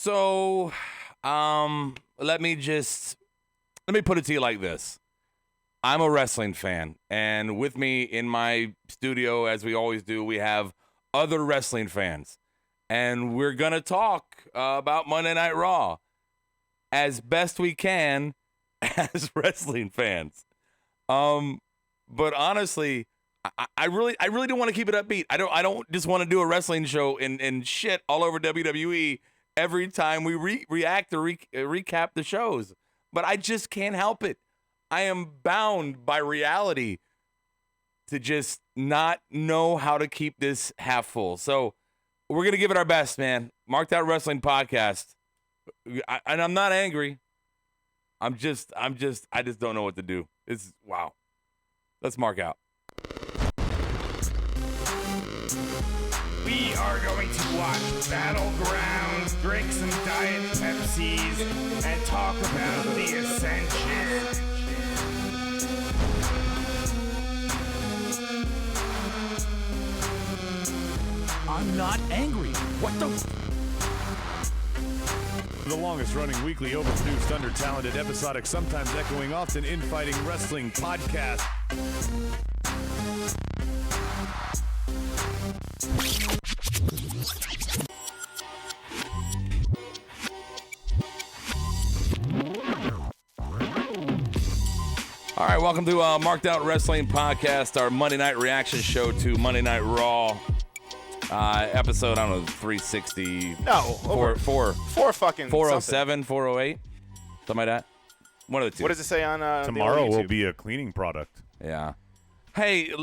So, let me put it to you like this. I'm a wrestling fan, and with me in my studio, as we always do, we have other wrestling fans, and we're going to talk about Monday Night Raw as best we can as wrestling fans. But honestly, I really don't want to keep it upbeat. I don't just want to do a wrestling show and shit all over WWE every time we react or recap the shows. But I just can't help it. I am bound by reality to just not know how to keep this half full. So we're going to give it our best, man. Marked Out Wrestling Podcast. And I'm not angry. I just don't know what to do. It's wow. Let's mark out. We are going to watch Battlegrounds, drink some Diet Pepsis, and talk about the Ascension. I'm not angry. What the? The longest-running weekly overproduced, under-talented, episodic, sometimes echoing, often infighting wrestling podcast. All right, welcome to Marked Out Wrestling Podcast, our Monday night reaction show to Monday Night Raw. Episode, I don't know, 360. No, four fucking 407, 408, something like that. One of the two. What does it say on Tomorrow the will be a cleaning product. Yeah. Hey,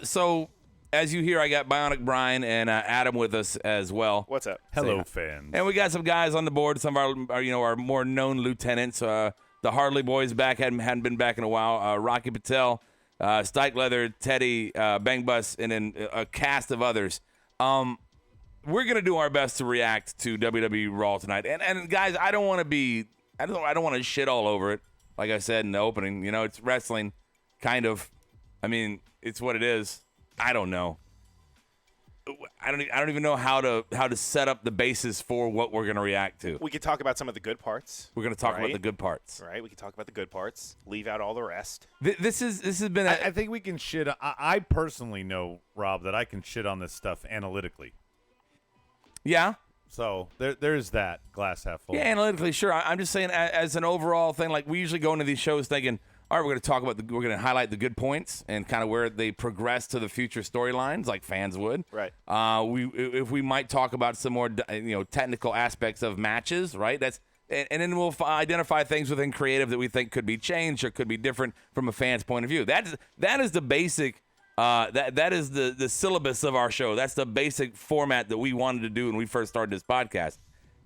so as you hear, I got Bionic Brian and Adam with us as well. What's up? Hello, fans. And we got some guys on the board. Some of our more known lieutenants. The Harley Boys back hadn't been back in a while. Rocky Patel, Stike Leather, Teddy, Bang Bus, and then a cast of others. We're gonna do our best to react to WWE Raw tonight, and guys, I don't want to shit all over it. Like I said in the opening, it's wrestling, kind of. I mean, it's what it is. I don't know. I don't even know how to set up the basis for what we're gonna react to. We could talk about some of the good parts. We're gonna talk about the good parts. Right. We could talk about the good parts. Leave out all the rest. This has been. I think we can shit. I personally know, Rob, that I can shit on this stuff analytically. Yeah. So there's that glass half full. Yeah, analytically, sure. I'm just saying, as an overall thing, like we usually go into these shows thinking, all right, we're going to talk about we're going to highlight the good points and kind of where they progress to the future storylines, like fans would. Right. If we might talk about some more, technical aspects of matches, right? And then we'll identify things within creative that we think could be changed or could be different from a fan's point of view. That is the basic. That is the syllabus of our show. That's the basic format that we wanted to do when we first started this podcast.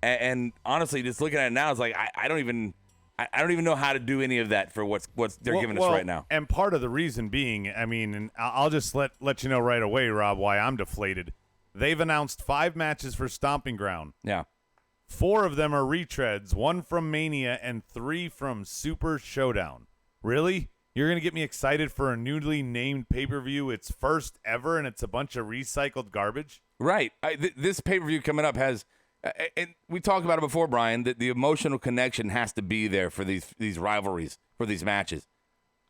And honestly, just looking at it now, it's like I don't even know how to do any of that for what's they're giving us right now. And part of the reason being, I mean, and I'll just let you know right away, Rob, why I'm deflated. They've announced 5 matches for Stomping Ground. Yeah. 4 of them are retreads, 1 from Mania and 3 from Super Showdown. Really? You're going to get me excited for a newly named pay-per-view? It's first ever, and it's a bunch of recycled garbage? Right. This pay-per-view coming up has, and we talked about it before, Brian, that the emotional connection has to be there for these rivalries, for these matches.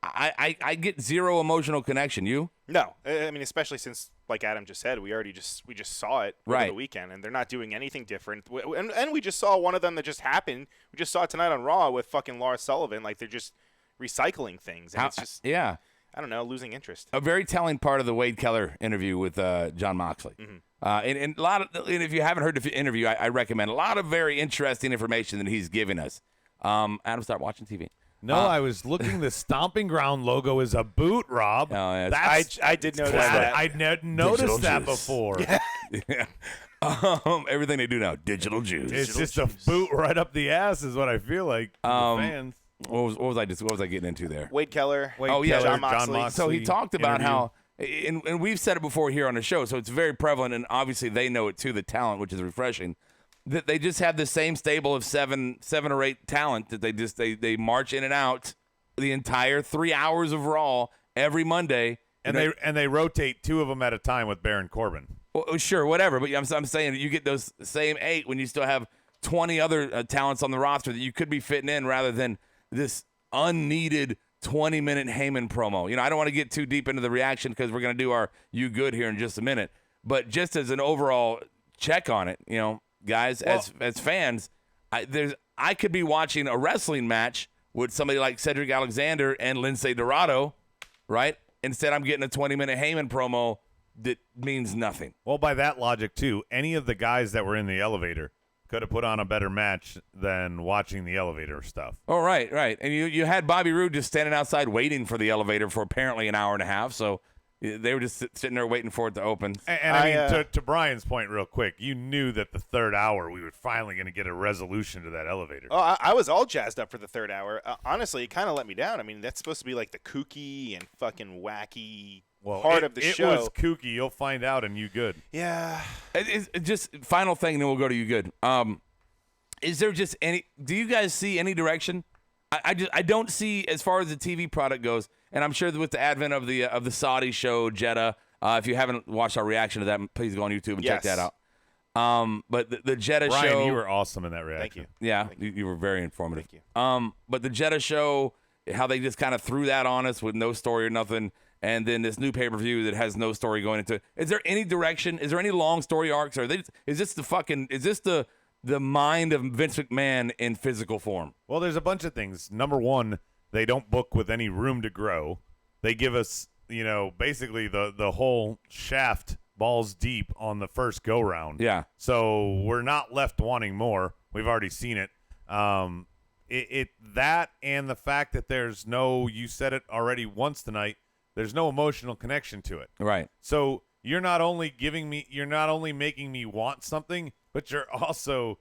I get zero emotional connection. You? No. I mean, especially since, like Adam just said, we just saw it over the weekend, and they're not doing anything different. And we just saw one of them that just happened. We just saw it tonight on Raw with fucking Lars Sullivan. Like, they're just recycling things, and it's just I don't know, losing interest. A very telling part of the Wade Keller interview with John Moxley, and a lot of, and if you haven't heard the interview, I recommend a lot of very interesting information that he's giving us. Adam, start watching TV. No, I was looking. The Stomping Ground logo is a boot, Rob. Oh, yeah, I did notice that. I noticed that before. Yeah. Everything they do now, digital juice. It's just a boot right up the ass, is what I feel like. For the fans. What was I getting into there? Wade Keller. John Moxley. So he talked about how, and we've said it before here on the show, so it's very prevalent, and obviously they know it too, the talent, which is refreshing, that they just have the same stable of seven or eight talent that they march in and out the entire 3 hours of Raw every Monday. And they rotate 2 of them at a time with Baron Corbin. Well, sure, whatever, but I'm saying you get those same 8 when you still have 20 other talents on the roster that you could be fitting in rather than this unneeded 20-minute Heyman promo. I don't want to get too deep into the reaction because we're going to do our You Good here in just a minute. But just as an overall check on it, guys, as fans, I could be watching a wrestling match with somebody like Cedric Alexander and Lince Dorado, right? Instead, I'm getting a 20-minute Heyman promo that means nothing. Well, by that logic, too, any of the guys that were in the elevator could have put on a better match than watching the elevator stuff. Oh, right. And you had Bobby Roode just standing outside waiting for the elevator for apparently an hour and a half, so they were just sitting there waiting for it to open. And I mean, to Brian's point real quick, you knew that the third hour we were finally going to get a resolution to that elevator. Oh, I was all jazzed up for the third hour. Honestly, it kind of let me down. I mean, that's supposed to be like the kooky and fucking wacky part of the show. It was kooky. You'll find out in You Good. Yeah. It just final thing, then we'll go to You Good. Is there just do you guys see any direction? I don't see, as far as the TV product goes, and I'm sure that with the advent of the Saudi show Jeddah, if you haven't watched our reaction to that, please go on YouTube and check that out. But the Jeddah show, Brian, you were awesome in that reaction. Thank you. Yeah, Thank you. you were very informative. Thank you. But the Jeddah show, how they just kind of threw that on us with no story or nothing, and then this new pay-per-view that has no story going into it. Is there any direction? Is there any long story arcs? Is this the mind of Vince McMahon in physical form? Well, there's a bunch of things. Number one, they don't book with any room to grow. They give us, basically the whole shaft balls deep on the first go-round. Yeah. So we're not left wanting more. We've already seen it. That and the fact that there's no, you said it already once tonight, there's no emotional connection to it. Right. So you're not only making me want something, but you're also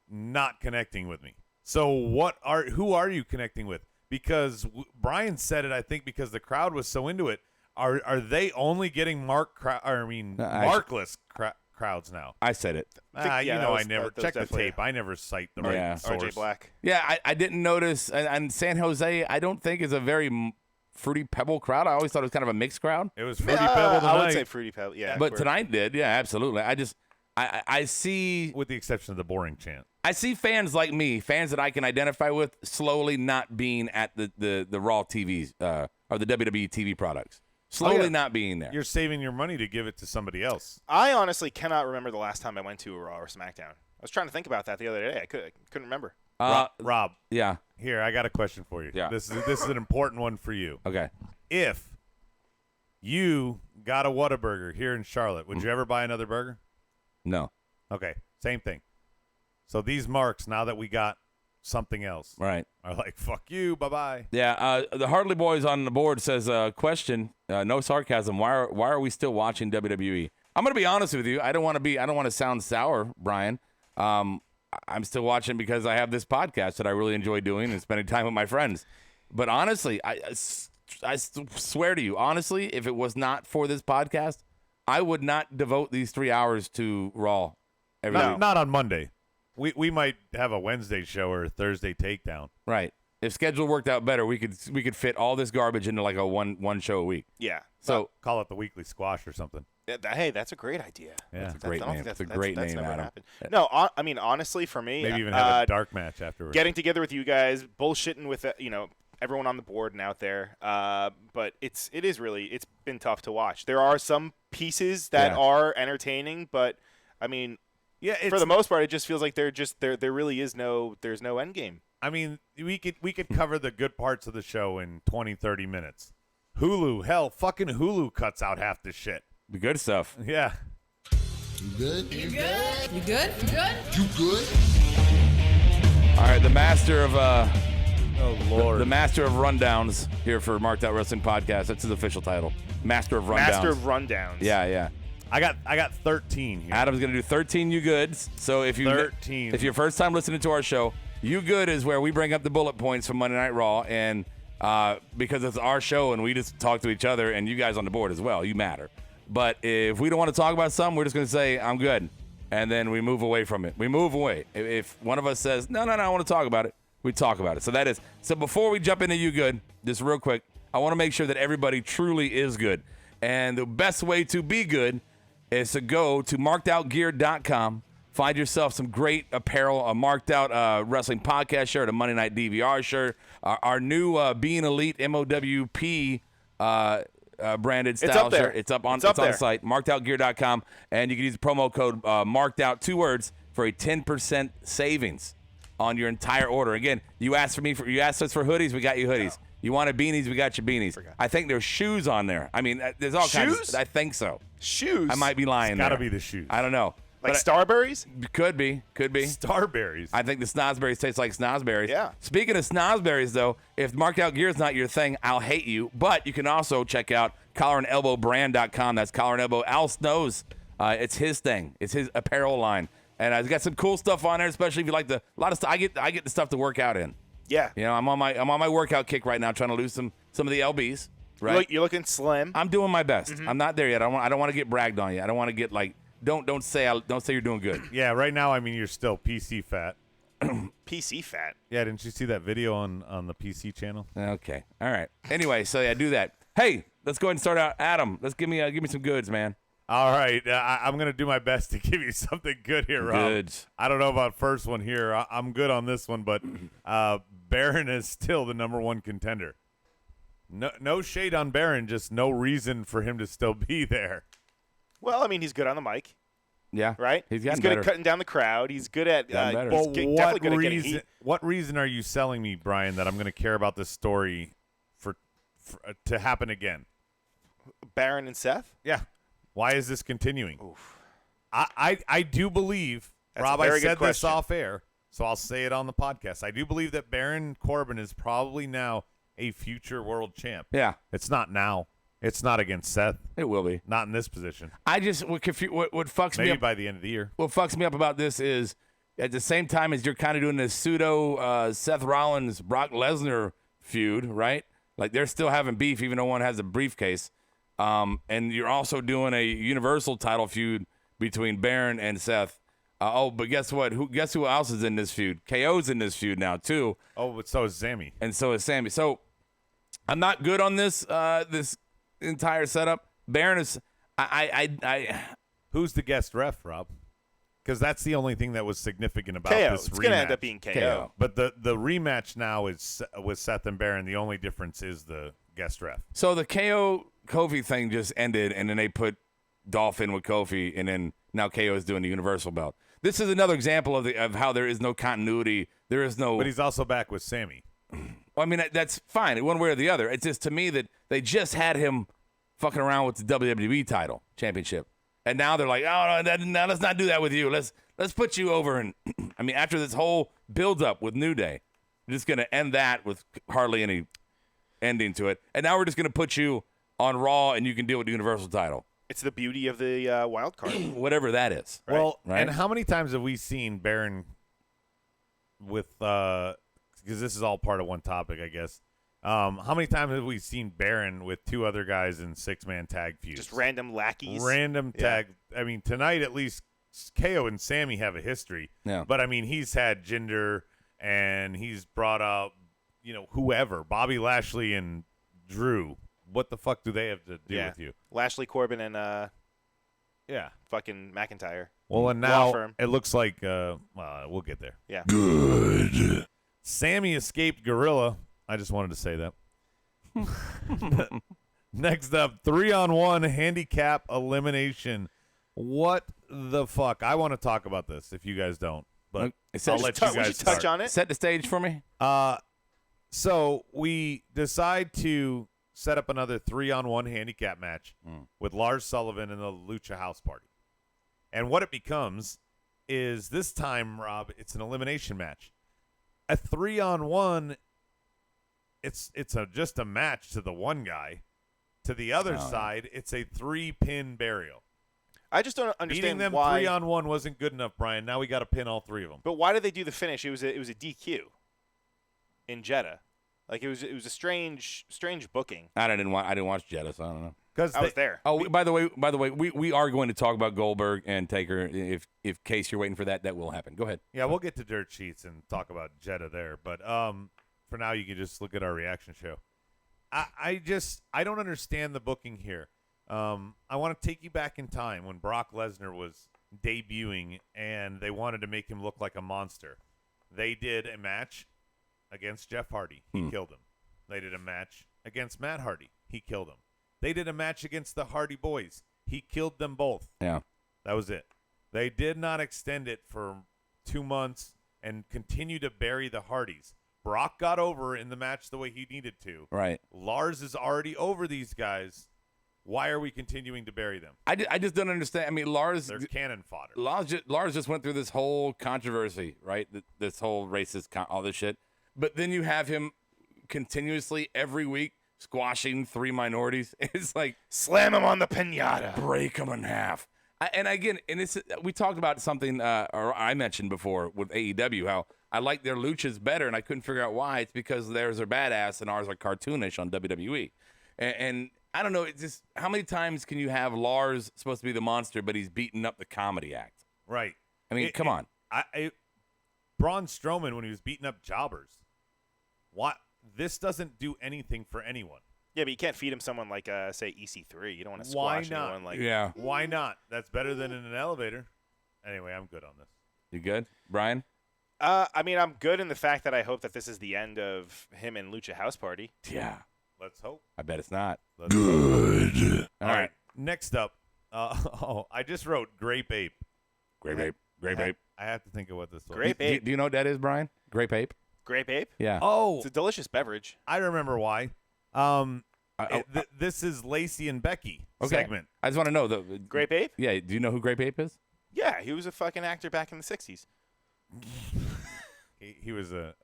not connecting with me. So who are you connecting with? Because Brian said it, I think, because the crowd was so into it. Are they only getting markless crowds now? I said it. I never check the tape. I never cite the right source. RJ Black. Yeah, I didn't notice. And San Jose, I don't think is a very Fruity Pebble crowd. I always thought it was kind of a mixed crowd. It was Fruity Pebble tonight. I would say Fruity Pebble, yeah. But tonight did, yeah, absolutely. I see, with the exception of the boring chant, I see fans like me, fans that I can identify with, slowly not being at the Raw TVs or the WWE TV products. Slowly not being there. You're saving your money to give it to somebody else. I honestly cannot remember the last time I went to a Raw or SmackDown. I was trying to think about that the other day. I couldn't remember. Rob. Yeah. Here, I got a question for you. Yeah. This is an important one for you. Okay. If you got a Whataburger here in Charlotte, would you ever buy another burger? No. Okay. Same thing. So these marks, now that we got something else, Right. are like, fuck you, bye-bye. Yeah. The Hardly Boys on the board says, question, no sarcasm. Why are we still watching WWE? I'm going to be honest with you. I don't want to sound sour, Brian. I'm still watching because I have this podcast that I really enjoy doing and spending time with my friends. But honestly, I swear to you, honestly, if it was not for this podcast, I would not devote these 3 hours to Raw every week. Not on Monday. We might have a Wednesday show or a Thursday takedown. Right. If schedule worked out better, we could fit all this garbage into like a one show a week. Yeah. So call it the weekly squash or something. Hey, that's a great idea. Yeah. That's a great name. That's a great name, never Adam. happened. No, I mean, honestly, for me, Maybe even have a dark match afterwards. Getting together with you guys, bullshitting with everyone on the board and out there. But it's been tough to watch. There are some pieces that are entertaining, but I mean, for the most part, it just feels like there really is there's no end game. I mean, we could cover the good parts of the show in 20, 30 minutes. Hulu, hell, fucking Hulu cuts out half this shit. The good stuff. Yeah. You good? You good? You good? You good? You good? All right, the master of Oh Lord. the master of rundowns here for Marked Out Wrestling Podcast. That's his official title. Master of Rundowns. Master of Rundowns. Yeah. I got 13 here. Adam's gonna do 13 You Goods. So if you 13. if you're first time listening to our show, You Good is where we bring up the bullet points from Monday Night Raw, and because it's our show and we just talk to each other, and you guys on the board as well, you matter. But if we don't want to talk about something, we're just gonna say I'm good, and then we move away from it. We move away. If one of us says no, I want to talk about it, we talk about it. So before we jump into You Good, just real quick, I want to make sure that everybody truly is good, and the best way to be good is to go to markedoutgear.com, Find yourself some great apparel, a marked out wrestling podcast shirt, a Monday Night DVR shirt, our new Being Elite MOWP branded style It's up there. shirt. It's up on It's up on the there. site, markedoutgear.com, and you can use the promo code marked out 2 words for a 10% savings on your entire order. Again, you asked us for hoodies, we got you hoodies. You wanted beanies, we got you beanies. I think there's shoes on there. I mean, there's all kinds. Shoes? I think so. Shoes. I might be lying. Got to there. be the shoes. I don't know. Like But Starberries? could be. Starberries. I think the snozberries taste like snozberries. Yeah. Speaking of snozberries, though, if marked out gear is not your thing, I'll hate you. But you can also check out collarandelbowbrand.com. That's Collar and Elbow. Al Snows. It's his thing. It's his apparel line, and I've got some cool stuff on there. Especially if you like a lot of stuff. I get the stuff to work out in. Yeah. You know, I'm on my workout kick right now, trying to lose some of the lbs. Right. You're looking slim. I'm doing my best. Mm-hmm. I'm not there yet. I don't want to get bragged on yet. I don't want to get like don't say you're doing good. Yeah, right now, I mean, you're still PC fat. PC fat. Yeah, didn't you see that video on the PC channel? Okay. All right. Anyway, so yeah, do that. Hey, let's go ahead and start out. Adam, let's give me some goods, man. All right, I'm going to do my best to give you something good here, Rob. Goods. I don't know about first one here. I'm good on this one, but Baron is still the number 1 contender. No shade on Baron, just no reason for him to still be there. Well, I mean, he's good on the mic, Yeah. right? He's good better. at cutting down the crowd. He's good at Gotten better. he's But definitely good at getting heat. what reason are you selling me, Brian, that I'm going to care about this story to happen again? Baron and Seth? Yeah. Why is this continuing? I do believe, That's Rob, a very I good said this question. off air, so I'll say it on the podcast. I do believe that Baron Corbin is probably now a future world champ. Yeah. It's not now. It's not against Seth. It will be. Not in this position. I just what fucks me Maybe up. by the end of the year. What fucks me up about this is at the same time as you're kind of doing this pseudo Seth Rollins Brock Lesnar feud, right? Like they're still having beef, even though one has a briefcase. And you're also doing a Universal title feud between Baron and Seth. But guess what? Guess who else is in this feud? KO's in this feud now too, Oh, but so is Sammy. and so is Sammy. So I'm not good on this this entire setup. Baron is. Who's the guest ref, Rob? Because that's the only thing that was significant about KO. this It's rematch. going to end up being KO. KO. But the rematch now is with Seth and Baron. The only difference is the guest ref. So the KO Kofi thing just ended, and then they put Dolph in with Kofi, and then now KO is doing the Universal belt. This is another example of how there is no continuity. There is no. But he's also back with Sammy. I mean, that's fine, one way or the other. It's just to me that they just had him fucking around with the WWE title championship, and now they're like, oh no, now let's not do that with you. Let's put you over. And I mean, after this whole build up with New Day, we're just gonna end that with hardly any ending to it, and now we're just gonna put you on Raw, and you can deal with the Universal title, It's the beauty of the wild card. whatever that is. Well, Right. and how many times have we seen Baron with because this is all part of one topic, I guess. How many times have we seen Baron with 2 other guys in 6-man tag feuds? Just random lackeys. Random Yeah. tag. I mean, tonight at least KO and Sammy have a history. Yeah. But I mean, he's had Jinder and he's brought up, whoever, Bobby Lashley and Drew. What the fuck do they have to do with you? Lashley, Corbin, and Yeah. fucking McIntyre. Well, and Law now firm. it looks like we'll get there. Yeah. Good. Sammy escaped Gorilla. I just wanted to say that. Next up, 3-on-1 handicap elimination. What the fuck? I want to talk about this if you guys don't, but I'll let you Would guys you touch start. on it? Set the stage for me. So we decide to set up another 3-on-1 handicap match with Lars Sullivan and the Lucha House Party. And what it becomes is this time, Rob, it's an elimination match. A 3-on-1, it's just a match to the one guy. To the other side, it's a 3-pin burial. I just don't Beating understand them why. 3-on-1 wasn't good enough, Brian. Now we got to pin all 3 of them. But why did they do the finish? It was a DQ in Jeddah. Like it was a strange booking. I didn't watch Jeddah, so I don't know. Because I was there. Oh, by the way, we are going to talk about Goldberg and Taker. If case you're waiting for that will happen. Go ahead. Yeah, we'll get to dirt sheets and talk about Jeddah there. But for now, you can just look at our reaction show. I don't understand the booking here. I want to take you back in time when Brock Lesnar was debuting, and they wanted to make him look like a monster. They did a match against Jeff Hardy. He killed him. They did a match against Matt Hardy. He killed him. They did a match against the Hardy Boys. He killed them both. Yeah. That was it. They did not extend it for 2 months and continue to bury the Hardys. Brock got over in the match the way he needed to. Right. Lars is already over these guys. Why are we continuing to bury them? I just don't understand. I mean, Lars. They're cannon fodder. Lars just went through this whole controversy, right? This whole racist, all this shit. But then you have him continuously every week squashing 3 minorities. It's like Slam him on the pinata. break them in half. And again, we talked about something, or I mentioned before with AEW, how I like their luchas better, and I couldn't figure out why. It's because theirs are badass and ours are cartoonish on WWE. And I don't know, it's just how many times can you have Lars supposed to be the monster, but he's beating up the comedy act? Right. I mean, come on. Braun Strowman, when he was beating up jobbers, what? This doesn't do anything for anyone. Yeah, but you can't feed him someone like, say, EC3. You don't want to Why squash not? anyone like. Yeah. Why not? That's better than in an elevator. Anyway, I'm good on this. You good, Brian? I mean, I'm good in the fact that I hope that this is the end of him and Lucha House Party. Yeah. Let's hope. I bet it's not. Good. All right. Next up. I just wrote Grape Ape. Grape Ape. Grape Ape. I have to think of what this was. Grape Ape. Do you know what that is, Brian? Grape Ape? Grape Ape? Yeah. Oh, It's a delicious beverage. I remember why. This is Lacey and Becky segment. I just want to know Grape Ape? Yeah. Do you know who Grape Ape is? Yeah, he was a fucking actor back in the 60s. He was a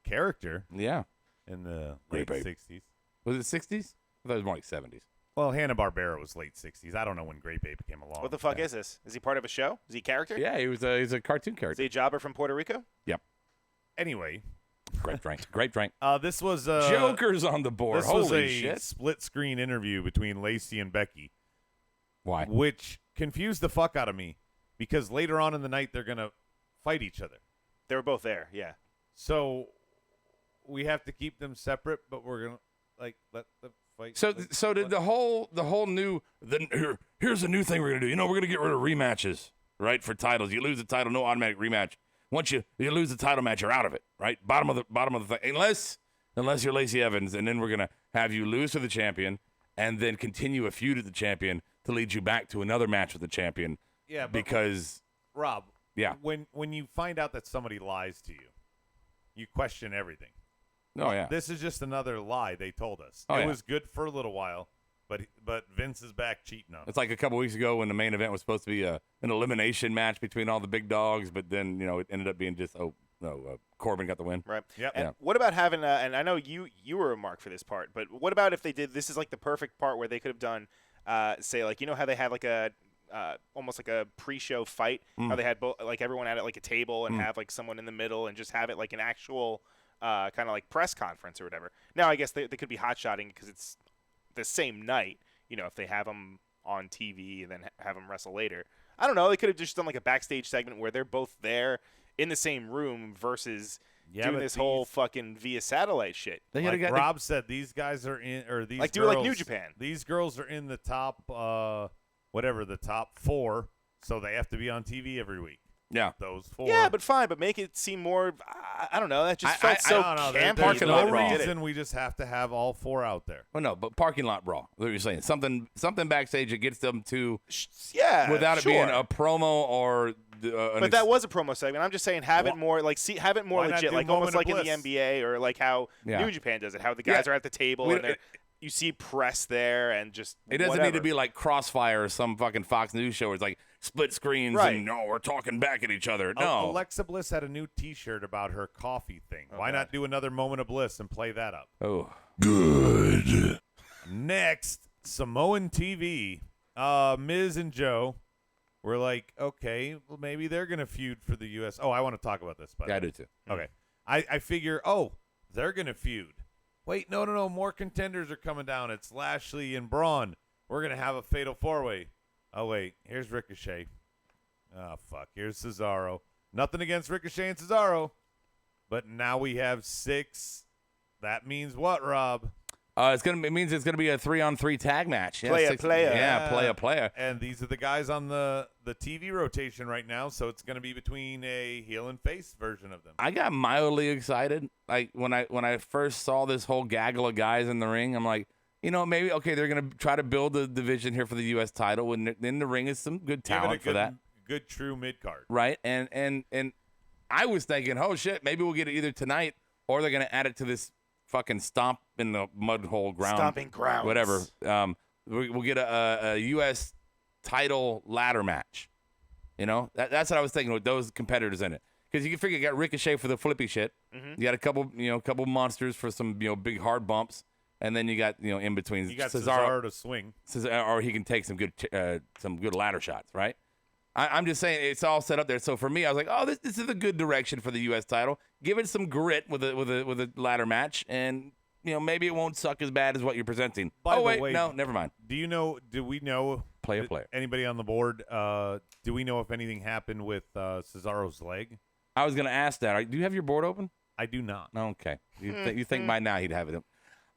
character Yeah. in the late Grape Ape. 60s. Was it 60s? I thought it was more like 70s. Well, Hanna-Barbera was late 60s. I don't know when Grape Ape came along. What the fuck is this? Is he part of a show? Is he a character? Yeah, he's a cartoon Is character. he a jobber from Puerto Rico? Yep. Anyway, Grape drink. Grape drink. this was Joker's on the board. This Holy was a shit. split-screen interview between Lacey and Becky, Why? which confused the fuck out of me because later on in the night they're gonna fight each other. They were both there, yeah. So we have to keep them separate, but we're gonna let them fight. So did the whole new here's the new thing we're gonna do. You know, we're gonna get rid of rematches, right? For titles. You lose the title, no automatic rematch. Once you lose the title match, you're out of it, right? Bottom of the thing. Unless you're Lacey Evans, and then we're gonna have you lose to the champion and then continue a feud with the champion to lead you back to another match with the champion. Yeah, but because Rob, yeah. when you find out that somebody lies to you, you question everything. Oh yeah. This is just another lie they told us. Oh, it yeah. was good for a little while, but Vince is back cheating on us. It's like a couple weeks ago when the main event was supposed to be an elimination match between all the big dogs, but then it ended up being just Corbin got the win. Right. Yep. And Yeah. what about having and I know you were a mark for this part, but what about if they did this is like the perfect part where they could have done say like how they had like a almost like a pre-show fight, how they had like everyone at like a table and have like someone in the middle and just have it like an actual kind of like press conference or whatever. Now I guess they could be hot-shotting because it's the same night, if they have them on TV and then have them wrestle later. I don't know. They could have just done like a backstage segment where they're both there in the same room versus doing this whole fucking via satellite shit. They Like got Rob said, these guys are in, or these Like, do girls, it like New Japan. These girls are in the top, the top 4, so they have to be on TV every week. Yeah. Those 4. Yeah, but fine. But make it seem more. I don't know. That just felt I so don't know. campy. There's Parking no lot brawl. reason we just have to have all 4 out there. Well, no, but parking lot brawl. What you're saying? Something backstage that gets them to Yeah, without it sure. being a promo or. But that was a promo segment. I'm just saying, have it more like have it more Why not legit, do like Moment almost like of in the Bliss? NBA or like how Yeah. New Japan does it. How the guys Yeah. are at the table We and don't- you see press there and just. It doesn't need whatever. to be like Crossfire or some fucking Fox News show where it's like split screens Right. and no, we're talking back at each other. No. Alexa Bliss had a new T-shirt about her coffee thing. Why Okay. not do another Moment of Bliss and play that up? Oh. Next, Samoan TV. Miz and Joe were like, okay, well, maybe they're going to feud for the U.S. Oh, I want to talk about this. By the Yeah, I way. do too. Okay. I figure, they're going to feud. Wait, no. More contenders are coming down. It's Lashley and Braun. We're going to have a fatal 4-way. Oh, wait. Here's Ricochet. Oh, fuck. Here's Cesaro. Nothing against Ricochet and Cesaro. But now we have 6. That means what, Rob? It means it's gonna be a 3-on-3 tag match. Yeah, Player. Yeah, player. And these are the guys on the TV rotation right now, so it's going to be between a heel and face version of them. I got mildly excited. Like when I first saw this whole gaggle of guys in the ring, I'm like, maybe okay, they're gonna try to build a division here for the U.S. title. And in the ring is some good talent for that. Good true mid card. Right, and I was thinking, oh shit, maybe we'll get it either tonight or they're gonna add it to this fucking stomp in the mud hole ground, Stomping grounds, whatever. We'll get a U.S. title ladder match. That's what I was thinking with those competitors in it, because you can figure you got Ricochet for the flippy shit. You got a couple monsters for some big hard bumps, and then you got in between. You got Cesaro to swing, or he can take some good ladder shots, right? I'm just saying it's all set up there. So for me, I was like, oh, this is a good direction for the U.S. title. Give it some grit with a ladder match, and maybe it won't suck as bad as what you're presenting. By the wait, way, no, never mind. Do we know Player. anybody on the board? Do we know if anything happened with Cesaro's leg? I was gonna ask that. Do you have your board open? I do not. Okay. You think by now he'd have it.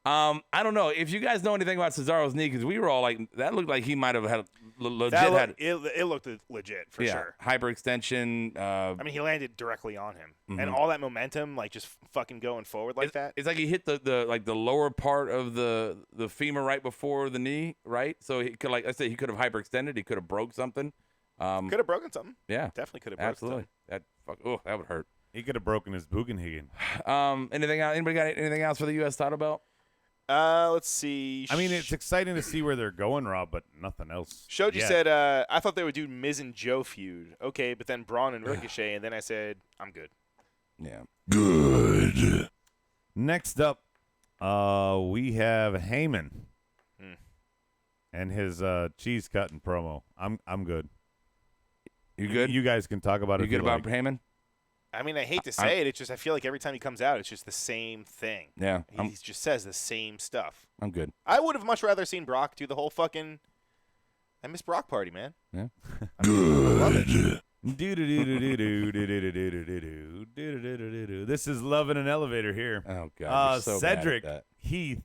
I don't know if you guys know anything about Cesaro's knee, because we were all like, that looked like he might have had legit it looked legit for sure. Hyperextension. I mean, he landed directly on him, and all that momentum, like just fucking going forward like that. It's like he hit the lower part of the femur right before the knee, right? So he could, like I said, he could have hyperextended. He could have broke something. Could have broken something. Yeah, definitely could have broken absolutely. something. That would hurt. He could have broken his Bugenhagen. Anything else? Anybody got anything else for the U.S. title belt? Let's see. I mean, it's exciting to see where they're going, Rob, but nothing else. Shoji yet. said, I thought they would do Miz and Joe feud. Okay, but then Braun and Ricochet, and then I said, I'm good. Yeah. Good. Next up, we have Heyman and his cheese cutting promo. I'm good. You good? You guys can talk about it. You good about Heyman? I mean, I hate to say it. It's just I feel like every time he comes out, it's just the same thing. Yeah. He just says the same stuff. I'm good. I would have much rather seen Brock do the whole fucking I miss Brock party, man. Yeah. Good. This is Love in an Elevator here. Oh God. You're so Cedric, bad at that. Heath,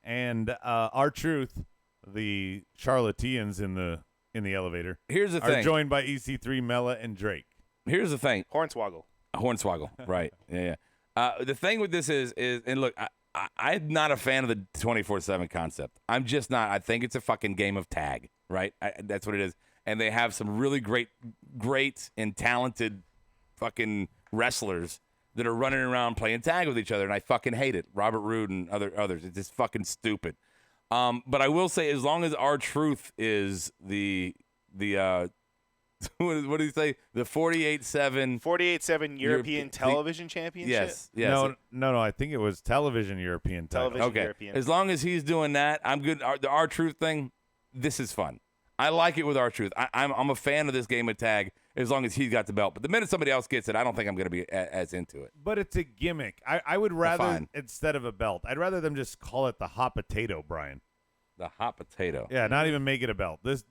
and R-Truth, the charlatans in the elevator, Here's the are thing. joined by EC3, Mella, and Drake. Here's the thing. Hornswoggle. Hornswoggle, right? Yeah. The thing with this is, and look, I'm not a fan of the 24/7 concept. I'm just not. I think it's a fucking game of tag, right? That's what it is. And they have some really great and talented fucking wrestlers that are running around playing tag with each other, and I fucking hate it. Robert Roode and others. It's just fucking stupid. But I will say, as long as R-Truth is the what do you say? The 48/7 European television championship? Yes. Yes. No. I think it was television European title. Television Okay. European. As long as he's doing that, I'm good. The R-Truth thing, this is fun. I like it with R-Truth. I'm a fan of this game of tag as long as he's got the belt. But the minute somebody else gets it, I don't think I'm going to be as into it. But it's a gimmick. I would rather, Fine. instead of a belt, I'd rather them just call it the hot potato, Brian. The hot potato. Yeah, not even make it a belt. This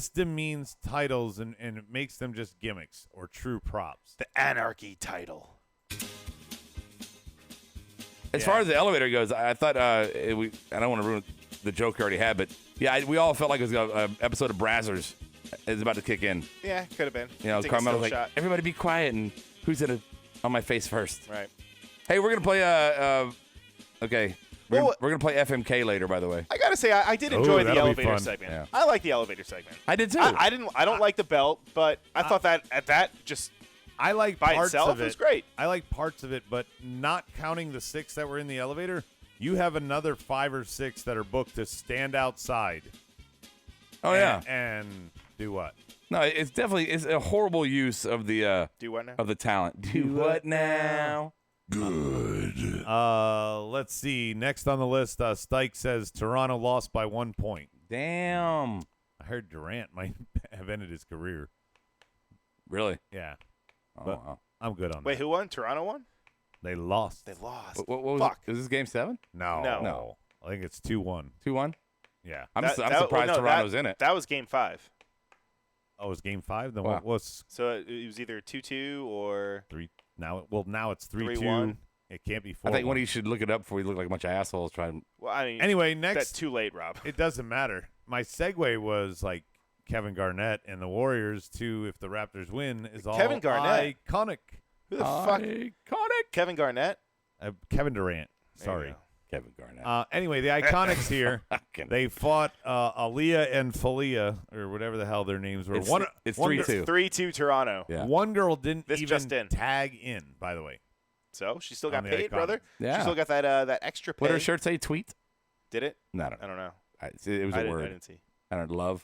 demeans titles and it makes them just gimmicks or true props. The Anarchy title. As far as the elevator goes, I thought I don't want to ruin the joke you already had, but yeah, we all felt like it was an episode of Brazzers is about to kick in. Yeah, could have been. You know, Take a Carmelo's still like, shot. everybody be quiet, and who's on my face first? Right. Hey, we're gonna play okay. We're gonna play FMK later, by the way. I gotta say, I did enjoy the that'll be elevator fun. segment. Yeah. I like the elevator segment. I did too. I don't like the belt, but I thought that just I like by parts itself of it. was great. I like parts of it, but not counting the 6 that were in the elevator, you have another 5 or 6 that are booked to stand outside. Oh yeah. And do what? No, it's a horrible use of the Do what now? of the talent. Do what now? Good. Let's see. Next on the list, Stike says Toronto lost by 1 point. Damn. I heard Durant might have ended his career. Really? Yeah, Oh, but wow. I'm good on Wait, that. who won? Toronto won? They lost. They lost. What was Fuck. it? Is this game 7? No. No. I think it's 2-1. 2-1? Yeah. I'm surprised Toronto's in it. That was game 5. Oh, it was game 5? Then Wow. what was So it was either 2-2 or 3? Now it's 3-2. 3-1. It can't be 4-1. I think one of you should look it up before we look like a bunch of assholes trying. Well, I mean, Anyway, that's next, too late, Rob. it doesn't matter. My segue was like Kevin Garnett and the Warriors too. If the Raptors win, is all Kevin Garnett? iconic. Who the fuck? Iconic. Kevin Garnett? Kevin Durant. There you Sorry. go. Kevin Garnett. Anyway, the Iconics here. They fought Aaliyah and Falia, or whatever the hell their names were. It's 3-2. 3-2 Toronto. Yeah. One girl didn't This even just in. tag in, by the way. So she still got On the paid, Iconics. brother. Yeah. She still got that extra pay. What did her shirt say? Tweet? Did it? No, I don't I know. don't know. It was I a didn't, word. I didn't see. I don't love.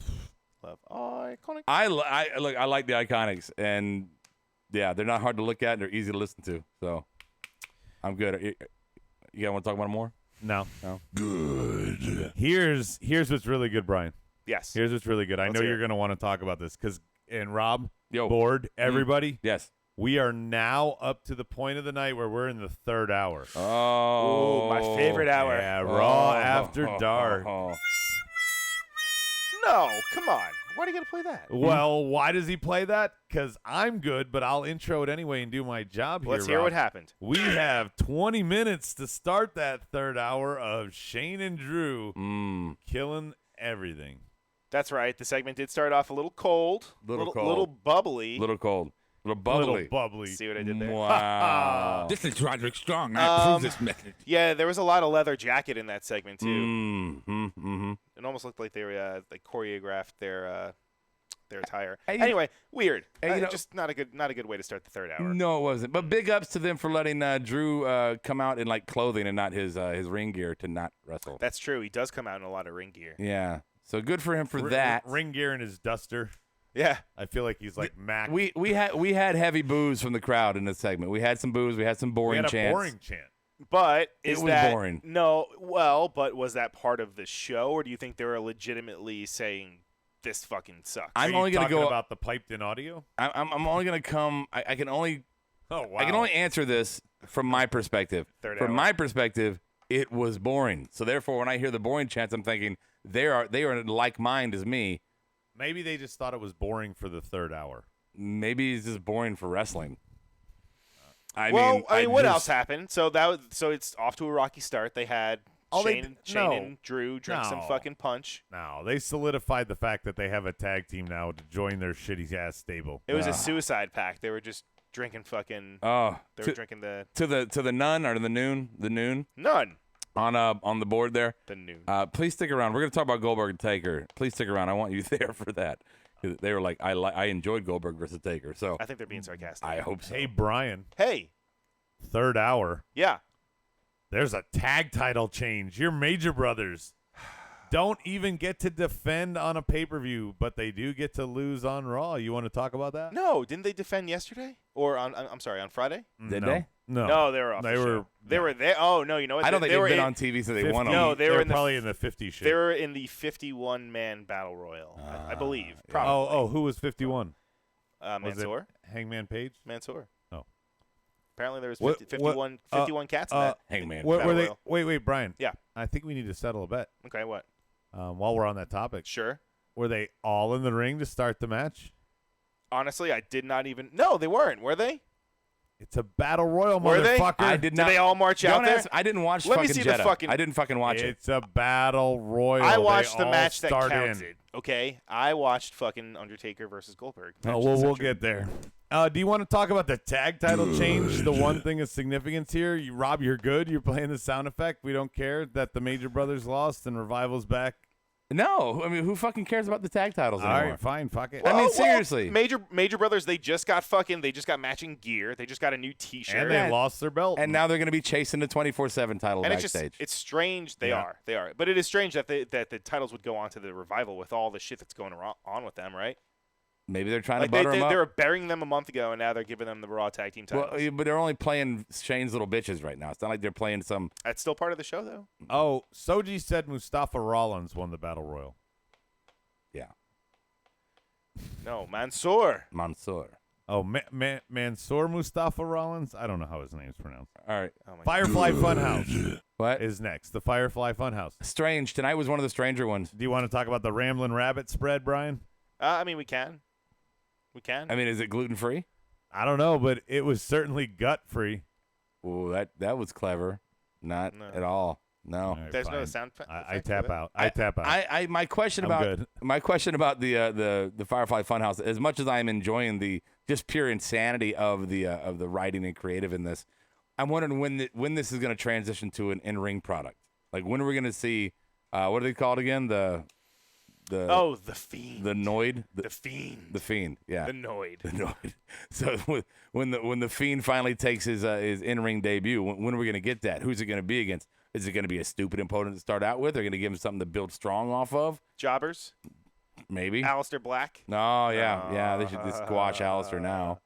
Love. Oh, iconic. I like the Iconics, and yeah, they're not hard to look at. And they're easy to listen to. So I'm good. You guys want to talk about them more? No. Good. Here's what's really good, Brian. Yes. Here's what's really good. I Let's know hear you're it. going to want to talk about this and Rob, Yo. Board, everybody, Yes. we are now up to the point of the night where we're in the third hour. Oh, Ooh, my favorite hour. Yeah, Raw Oh. After Dark. No, come on. Why do you got to play that? Well, why does he play that? Because I'm good, but I'll intro it anyway and do my job here. Let's hear Rob. what happened. We have 20 minutes to start that third hour of Shane and Drew killing everything. That's right. The segment did start off a little cold. Little cold. Little bubbly. Little cold. Little bubbly. Little bubbly. See what I did there? Wow. This is Roderick Strong. I approve this message. Yeah, there was a lot of leather jacket in that segment, too. Mm-hmm. It almost looked like they were choreographed their attire. Hey, Anyway, weird. Hey, just not a good way to start the third hour. No, it wasn't. But big ups to them for letting Drew come out in like clothing and not his ring gear to not wrestle. That's true. He does come out in a lot of ring gear. Yeah. So good for him for that. Ring gear and his duster. Yeah. I feel like he's like Mac. We had heavy boos from the crowd in this segment. We had some boos. We had some We boring had a chants. boring chant. But It is was that boring. No, well, but was that part of the show, or do you think they were legitimately saying this fucking sucks? Are I'm you only gonna talking go about the piped in audio. I'm only gonna come. I can only Oh wow! I can only answer this from my perspective. Third From hour. my perspective, it was boring. So therefore, when I hear the boring chants, I'm thinking they are in like mind as me. Maybe they just thought it was boring for the third hour. Maybe it's just boring for wrestling. I well, mean, what else happened? So it's off to a rocky start. They had Shane no. and Drew drink some No. fucking punch. No, they solidified the fact that they have a tag team now to join their shitty ass stable. It was a suicide pact. They were just drinking fucking. Oh, They were drinking the to the nun or the noon none. on the board there. The noon. Please stick around. We're gonna talk about Goldberg and Taker. Please stick around. I want you there for that. They were like, I enjoyed Goldberg versus Taker. So I think they're being sarcastic. I hope so. Hey Brian, Hey, third hour. yeah. There's a tag title change. Your Major Brothers don't even get to defend on a pay-per-view, but they do get to lose on Raw. You want to talk about that? No, didn't they defend yesterday? Or on Friday? Did no. they? No. No, they were off. They the were. show. They were there. Oh no, you know what? I don't think they they've were been in, on TV since they 50 won. No, they were in the probably in the 50 shit. They were in the 51-man battle royal, I believe. Probably. Oh, who was 51? Was Mansoor. it Hangman Page? Mansoor. Oh. Apparently there was What- 51 cats in that. Hangman. Were Battle they? Royal. Wait, Brian. Yeah. I think we need to settle a bet. Okay, what? While we're on that topic, Sure. were they all in the ring to start the match? Honestly, I did not even. No, they weren't. Were they? It's a battle royal, Were they? motherfucker. I did not. Did they all march out Don't there? ask- I didn't watch. Let me fucking see the Jeddah. fucking- I didn't fucking watch it. It's a battle royal. I watched They the all match that start counted. in. Okay, I watched fucking Undertaker versus Goldberg. Oh, Match well, of the we'll century. get there. Do you want to talk about the tag title change? The one thing of significance here, Rob, you're good. You're playing the sound effect. We don't care that the Major Brothers lost and Revival's back. No, I mean, who fucking cares about the tag titles All anymore? right, fine, fuck it. I mean, Well, seriously. Major Brothers, they just got matching gear. They just got a new T-shirt. and they lost their belt. And now they're going to be chasing the 24/7 title And backstage. it's strange. They Yeah. are. But it is strange that the titles would go on to the Revival with all the shit that's going on with them, right? Maybe they're trying Like to butter they them up. were burying them a month ago, and now they're giving them the Raw Tag Team titles. Well, but they're only playing Shane's little bitches right now. It's not like they're playing some. That's still part of the show, though. Oh, Soji said Mustafa Rollins won the battle royal. Yeah, No, Mansoor. Mansoor. Oh, Mansoor Mustafa Rollins? I don't know how his name's pronounced. All right. Oh my Firefly Funhouse What? is next. The Firefly Funhouse. Strange. Tonight was one of the stranger ones. Do you want to talk about the Ramblin' Rabbit spread, Brian? I mean, we can. We can. I mean, is it gluten free? I don't know, but it was certainly gut free. Ooh, that was clever. Not at all. No. All right, There's no fine. sound. I tap out. I tap out. My question I'm about good. my question about the Firefly Funhouse, as much as I'm enjoying the just pure insanity of the writing and creative in this, I'm wondering when this is going to transition to an in-ring product. Like, when are we going to see what are they called again? The Fiend. The Noid. The Fiend. The Fiend. Yeah. The Noid. The Noid. So when the Fiend finally takes his in-ring debut, when are we going to get that? Who's it going to be against? Is it going to be a stupid opponent to start out with? They're going to give him something to build strong off of? Jobbers. Maybe. Aleister Black. No, yeah. They should just squash Alistair now.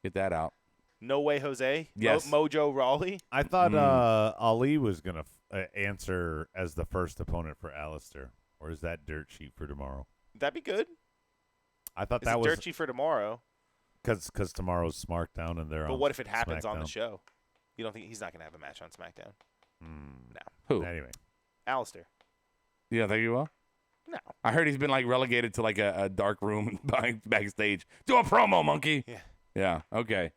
Get that out. No Way Jose. Yes. Mojo Rawley. I thought Ali was going to answer as the first opponent for Alistair. Or is that dirt sheet for tomorrow? That'd be good. I thought It's that a was dirt sheet for tomorrow. because tomorrow's SmackDown and they're But on what if it happens on the SmackDown. show? You don't think he's not going to have a match on SmackDown? No. Who? Anyway, Alistair. You don't think he will? No. I heard he's been relegated to a dark room backstage. Do a promo, monkey. Yeah. Yeah. Okay.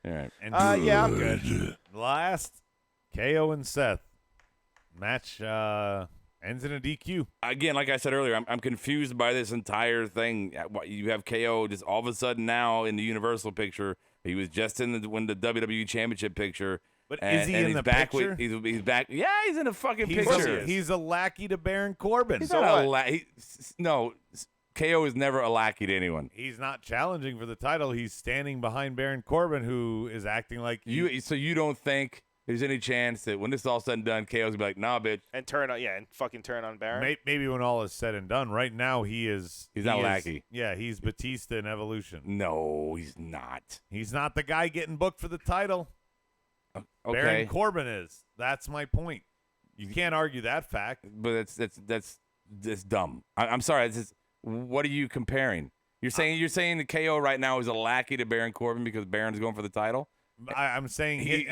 All right. and Yeah, I'm good. last KO and Seth match ends in a DQ. Again, like I said earlier, I'm confused by this entire thing. You have KO just all of a sudden now in the Universal picture. He was just in the WWE Championship picture. But and, is he and in he's the back picture? He's back. Yeah, he's in the fucking He's picture. he's a lackey to Baron Corbin. He's So not what? no, KO is never a lackey to anyone. He's not challenging for the title. He's standing behind Baron Corbin, who is acting like So you don't think there's any chance that when this is all said and done, KO's gonna be like, nah, bitch. And fucking turn on Baron. Maybe when all is said and done. Right now, he's not lackey. Yeah, he's Batista in Evolution. No, he's not. He's not the guy getting booked for the title. Okay, Baron Corbin is. That's my point. You can't argue that fact. but that's dumb. I'm sorry. What are you comparing? You're saying the KO right now is a lackey to Baron Corbin because Baron's going for the title. I'm saying his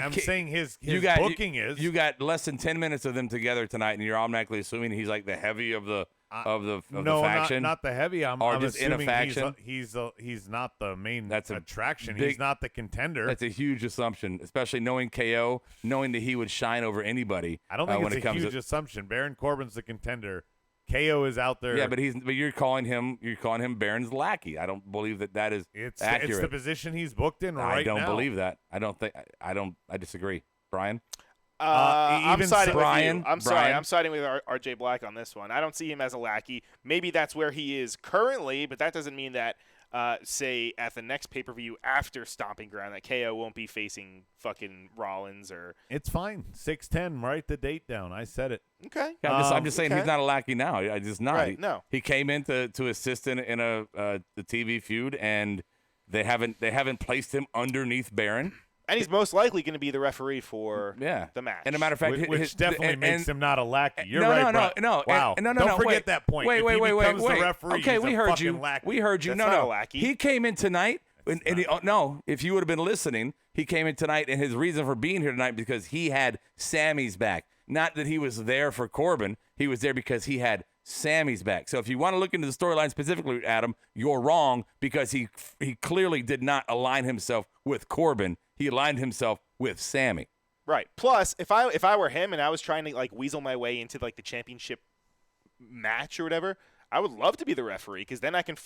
booking is. You got less than 10 minutes of them together tonight, and you're automatically assuming he's like the heavy of the faction. Not the heavy. I'm just in a assuming faction? He's not the main That's a attraction. big- He's not the contender. That's a huge assumption, especially knowing KO, knowing that he would shine over anybody. I don't think when it's it a comes huge to, assumption. Baron Corbin's the contender. KO is out there. Yeah, but you're calling him Baron's lackey. I don't believe that is accurate. It's the position he's booked in right now. I don't believe that. I disagree. Brian? I'm even siding Brian- with you. I'm sorry. Brian? I'm siding with RJ Black on this one. I don't see him as a lackey. Maybe that's where he is currently, but that doesn't mean that, say, at the next pay-per-view after Stomping Ground, that KO won't be facing fucking Rollins or. It's fine. 6-10. Write the date down. I said it. Okay. Yeah, I'm just saying okay. he's not a lackey now. I just not. Right, no. He came in to assist in the TV feud, and they haven't placed him underneath Baron. And he's most likely going to be the referee for the match. And a matter of fact, Which definitely makes him not a lackey. You're no, right, no, Brett. no, Wow. no, Don't forget wait. that point. Wait, If wait, he wait, becomes wait. the referee, Okay, he's we a heard fucking you. lackey. We heard you. That's No, not no. a lackey. He came in tonight. No, if you would have been listening, he came in tonight, and his reason for being here tonight because he had Sammy's back. Not that he was there for Corbin. He was there because he had Sammy's back. So if you want to look into the storyline specifically, Adam, you're wrong because he clearly did not align himself with Corbin. He aligned himself with Sammy. Right. Plus, if I were him and I was trying to weasel my way into the championship match or whatever, I would love to be the referee because then I can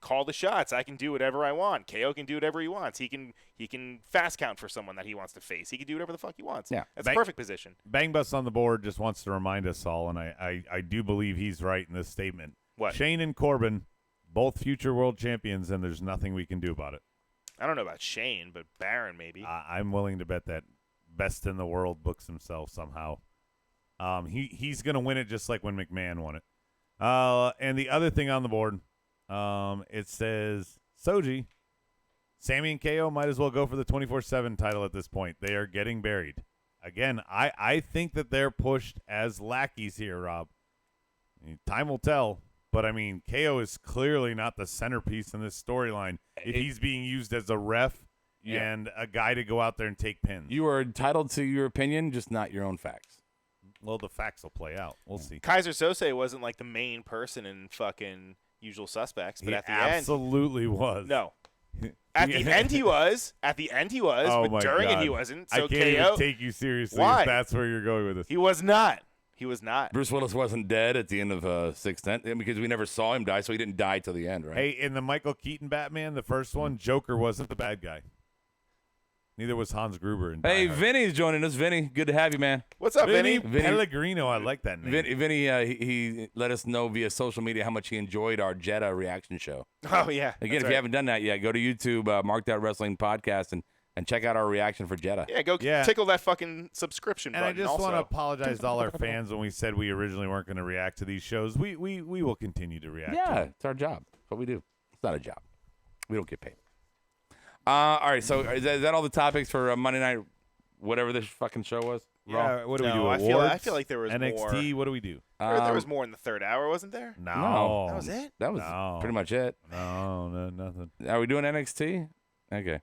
call the shots. I can do whatever I want. KO can do whatever he wants. He can fast count for someone that he wants to face. He can do whatever the fuck he wants. Yeah. That's a perfect position. Bang Bus on the board just wants to remind us all, and I do believe he's right in this statement. What? Shane and Corbin, both future world champions, and there's nothing we can do about it. I don't know about Shane, but Baron maybe. I'm willing to bet that best in the world books himself somehow. He's going to win it just like when McMahon won it. And the other thing on the board, it says, Soji, Sammy and KO might as well go for the 24/7 title at this point. They are getting buried. Again, I think that they're pushed as lackeys here, Rob. Time will tell. But, I mean, KO is clearly not the centerpiece in this storyline if he's being used as a ref and a guy to go out there and take pins. You are entitled to your opinion, just not your own facts. Well, the facts will play out. We'll see. Kaiser Sose wasn't the main person in fucking Usual Suspects, but He at the end, absolutely was. no. At the end he was. At the end he was. Oh but my during God. it he wasn't. So I can't KO. even take you seriously Why? if that's where you're going with this. He was not. He was not. Bruce Willis wasn't dead at the end of Sixth Sense because we never saw him die, so he didn't die till the end, right? Hey, in the Michael Keaton Batman, the first one, Joker wasn't the bad guy. Neither was Hans Gruber. In Hey, Die Hard. Vinny's joining us. Vinny, good to have you, man. What's up, Vinny? Vinny- Pellegrino, I like that name. Vinny, he let us know via social media how much he enjoyed our Jetta reaction show. Oh yeah. Again, that's if right. you haven't done that yet, go to YouTube, Markedoutwrestling podcast, and check out our reaction for Jetta. Yeah, go Yeah. tickle that fucking subscription And I button. just also. want to apologize to all our fans when we said we originally weren't going to react to these shows. We will continue to react. to Yeah, them. it's our job. It's what we do. It's not a job. We don't get paid. All right, so is that all the topics for Monday night, whatever this fucking show was? Yeah, what do we do? No, I Awards? feel like there was NXT. What do we do? there was more in the third hour, wasn't there? No, That was it. That was No. pretty much it. No, nothing. Are we doing NXT? Okay.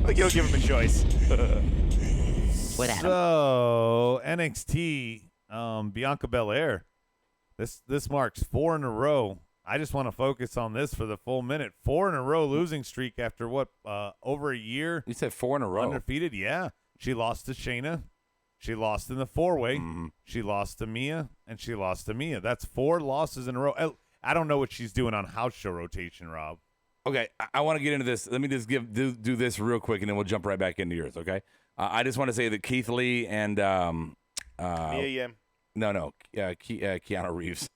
Like you'll give him a choice. So NXT, Bianca Belair. This marks 4 in a row. I just want to focus on this for the full minute. 4 in a row losing streak after what? Over a year You said 4 in a row. undefeated. Yeah, she lost to Shayna. She lost in the 4-way. Mm-hmm. She lost to Mia, and she lost to Mia. That's 4 losses in a row. I don't know what she's doing on house show rotation, Rob. Okay, I want to get into this. Let me just do this real quick, and then we'll jump right back into yours, okay? I just want to say that Keith Lee and Yeah. Keanu Reeves.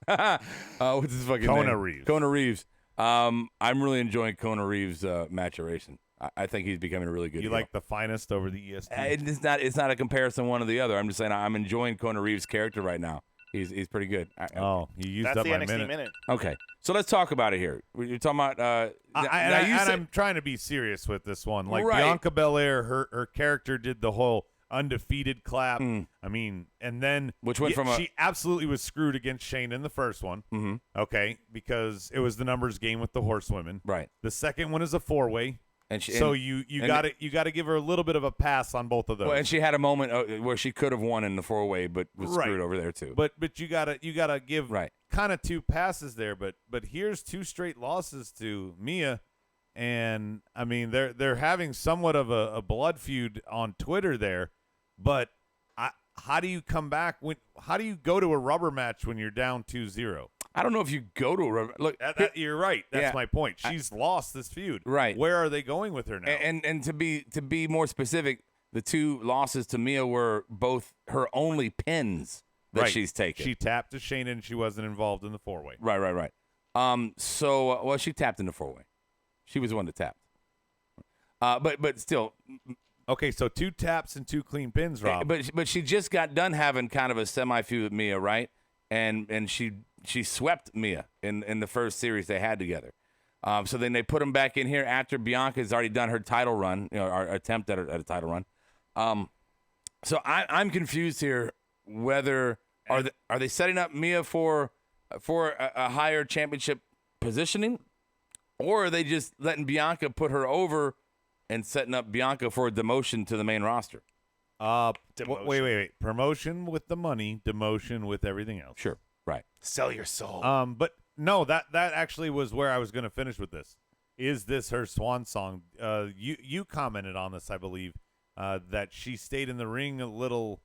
What's his fucking Kona name? Reeves. Kona Reeves. I'm really enjoying Kona Reeves' maturation. I think he's becoming a really good. You heel. like the finest over the EST? It's not a comparison one or the other. I'm just saying I'm enjoying Kona Reeves' character right now. He's pretty good. Oh, you used That's up the my NXT minute. Okay, so let's talk about it here. You're talking about. I'm trying to be serious with this one. Like Right. Bianca Belair, her character did the whole undefeated clap. Mm. I mean, and then Which went from a- she absolutely was screwed against Shane in the first one. Mm-hmm. Okay, because it was the numbers game with the horsewomen. Right, The second one is a 4-way. and she, So and, you and- got to give her a little bit of a pass on both of those. well, and she had a moment where she could have won in the 4-way, but was Right. screwed over there too. but you gotta give Right. kind of 2 passes there. But here's 2 straight losses to Mia, and I mean they're having somewhat of a blood feud on Twitter there. But how do you come back how do you go to a rubber match when you're down 2-0? I don't know if you go to a rubber. Look. You're right. That's Yeah. my point. She's lost this feud. Right. Where are they going with her now? And to be more specific, the 2 losses to Mia were both her only pins that Right. she's taken. She tapped to Shayna and she wasn't involved in the 4-way. Right. So she tapped in the 4-way. She was the one that tapped. But still, Okay, so 2 taps and 2 clean pins, Rob. but she just got done having kind of a semi feud with Mia, right? And she swept Mia in the first series they had together. So then they put them back in here after Bianca's already done her title run, our attempt at a title run. So I'm confused here. Whether are they setting up Mia for a higher championship positioning, or are they just letting Bianca put her over and setting up Bianca for a demotion to the main roster? Demotion. Wait. Promotion with the money, demotion with everything else. Sure, right. Sell your soul. But no, that actually was where I was going to finish with this. Is this her swan song? You commented on this, I believe, that she stayed in the ring a little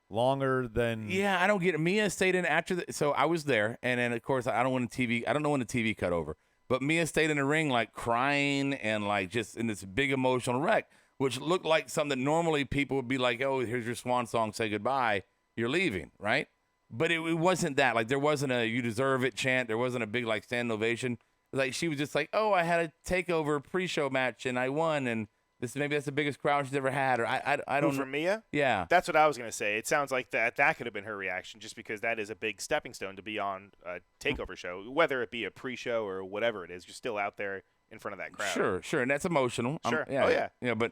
longer than. Yeah, I don't get it. Mia stayed in after so I was there, and then of course I don't know when the TV cut over, but Mia stayed in the ring like crying and like just in this big emotional wreck, which looked like something that normally people would be like, oh, here's your swan song, say goodbye, you're leaving, right? But it wasn't that. Like there wasn't a you deserve it chant, there wasn't a big like standing ovation. Like she was just like, oh, I had a takeover pre-show match and I won, and maybe that's the biggest crowd she's ever had, or I don't know. For Mia? Yeah. That's what I was going to say. It sounds like that could have been her reaction, just because that is a big stepping stone to be on a takeover show, whether it be a pre-show or whatever it is. You're still out there in front of that crowd. Sure, and that's emotional. Sure. Yeah. But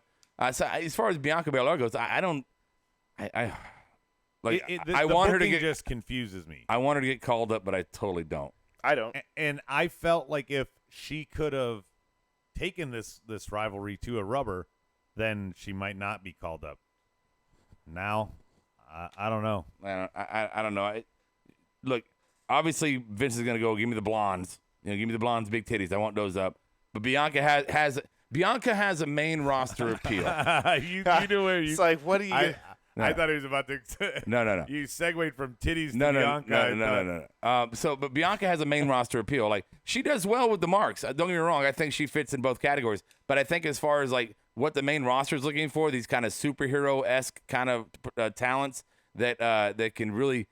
so as far as Bianca Belair goes, I don't. I want her to get. Just confuses me. I want her to get called up, but I totally don't. I don't. And I felt like if she could have taken this rivalry to a rubber, then she might not be called up. Now, I don't know. I don't know. Look, obviously Vince is gonna go give me the blondes, give me the blondes, big titties. I want those up. But Bianca has a main roster appeal. you knew where you. It's like, what do you? I thought he was about to. No. You segued from titties to No. Bianca. But Bianca has a main roster appeal. Like, she does well with the marks. Don't get me wrong. I think she fits in both categories. But I think as far as like what the main roster is looking for, these kind of superhero-esque kind of talents that can really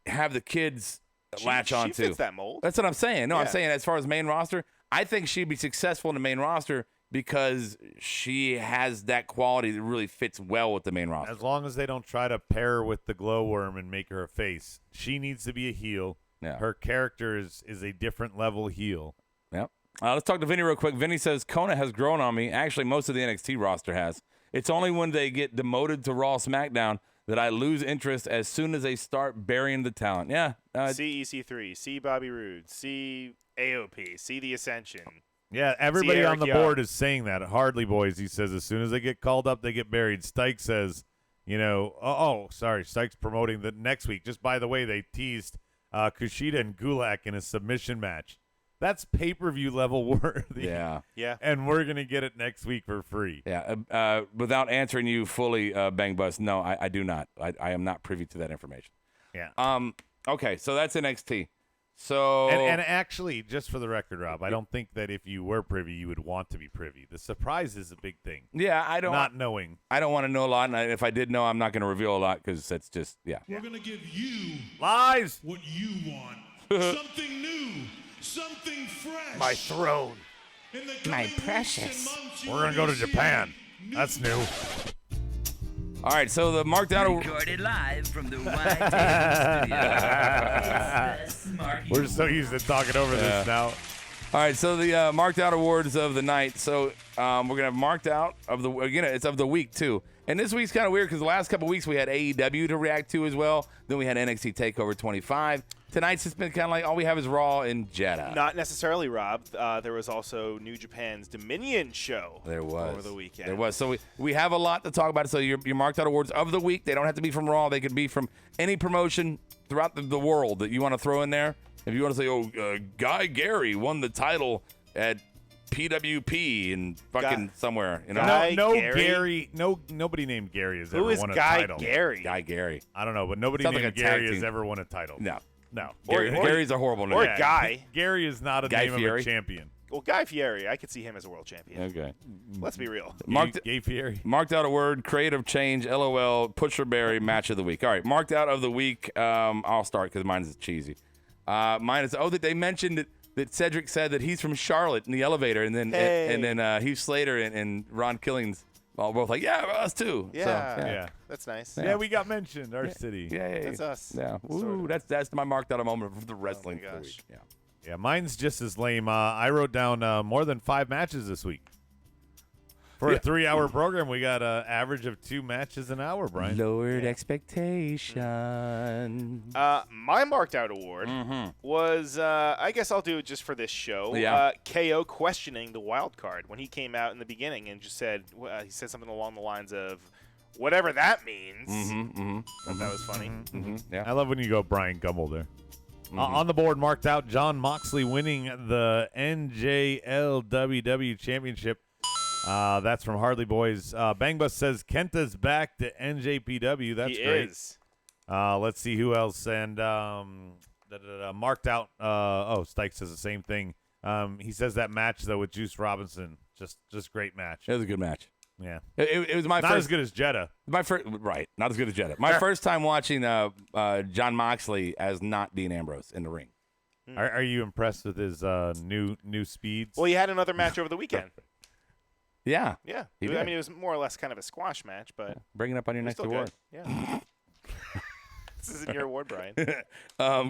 have the kids latch on She to. fits that mold. That's what I'm saying. No, I'm Yeah. saying as far as main roster, I think she'd be successful in the main roster because she has that quality that really fits well with the main roster. As long as they don't try to pair her with the glowworm and make her a face, she needs to be a heel. Yeah. Her character is a different level heel. Yep. Let's talk to Vinny real quick. Vinny says, Kona has grown on me. Actually, most of the NXT roster has. It's only when they get demoted to Raw SmackDown that I lose interest as soon as they start burying the talent. Yeah. See EC3, see Bobby Roode, see AOP, see The Ascension. Yeah, everybody Eric on the Young. board is saying that. Hardly Boys, he says, as soon as they get called up, they get buried. Stike says, sorry, Stike's promoting the next week. Just by the way, they teased Kushida and Gulak in a submission match. That's pay-per-view level worthy. Yeah. Yeah. And we're going to get it next week for free. Yeah. Without answering you fully, Bang Bus, no, I do not. I am not privy to that information. Yeah. Okay, so that's NXT. So And actually, just for the record, Rob, I don't think that if you were privy, you would want to be privy. The surprise is a big thing. yeah, I don't Not knowing. I don't want to know a lot, and if I did know, I'm not going to reveal a lot because that's just We're going to give you Lies! what you want. Something new, something fresh. My throne. In the coming weeks and months, you We're going to go to will see Japan. new That's new. all right. So the marked out. Recorded live from the White Table Studio. It's the Smarky We're so used to talking over this now. All right, so the marked out awards of the night. So we're gonna have marked out of it's of the week too. And this week's kind of weird because the last couple weeks we had AEW to react to as well. Then we had NXT Takeover 25. Tonight's just been kind of like all we have is Raw and Jeddah. Not necessarily, Rob. There was also New Japan's Dominion show. There was over the weekend. There was. So we have a lot to talk about. So your marked out awards of the week. They don't have to be from Raw. They could be from any promotion throughout the world that you want to throw in there. If you want to say, Guy Gary won the title at PWP and fucking somewhere, you know. Guy Gary. Nobody named Gary has Who ever is won a Guy title. Gary? Guy Gary. I don't know, but nobody Sounds like named a tag Gary has team. ever won a title. No. Gary's Gary's a horrible name. Or Guy. Gary is not a Guy name Fieri? of a champion. Well, Guy Fieri, I could see him as a world champion. Okay. Let's be real. Gay Fieri. Marked out a word, creative change, LOL, Pusherberry, match of the week. All right, marked out of the week. I'll start because mine is cheesy. Mine is that they mentioned that Cedric said that he's from Charlotte in the elevator, and then Heath Slater and Ron Killings all both like, yeah, us too. Yeah. So, Yeah. That's nice. Yeah, we got mentioned. Our city. Yeah. That's us. Yeah. Sort Ooh, of. that's my marked out moment for the wrestling Oh my for the gosh. week. Yeah. Yeah, mine's just as lame. I wrote down more than 5 matches this week. For a 3-hour program, we got an average of 2 matches an hour, Brian. Lowered expectation. My marked out award was, I guess I'll do it just for this show. Yeah. KO questioning the wild card when he came out in the beginning and just said, he said something along the lines of, whatever that means. Thought that was funny. Yeah. I love when you go Brian Gumbel there. On the board, marked out John Moxley winning the NJLWW Championship. That's from Hardly Boys. Bang Bus says Kenta's back to NJPW. That's He great. is. Let's see who else. And marked out. Stike says the same thing. He says that match though with Juice Robinson, just great match. It was a good match. Yeah, It was my not first. as good as Jeddah. My first, right? Not as good as Jeddah. My first time watching John Moxley as not Dean Ambrose in the ring. Are you impressed with his new speeds? Well, he had another match over the weekend. Yeah, Yeah. He I did. mean, it was more or less kind of a squash match, but bring it up on your it was next still award. good. Yeah. This isn't your award, Brian.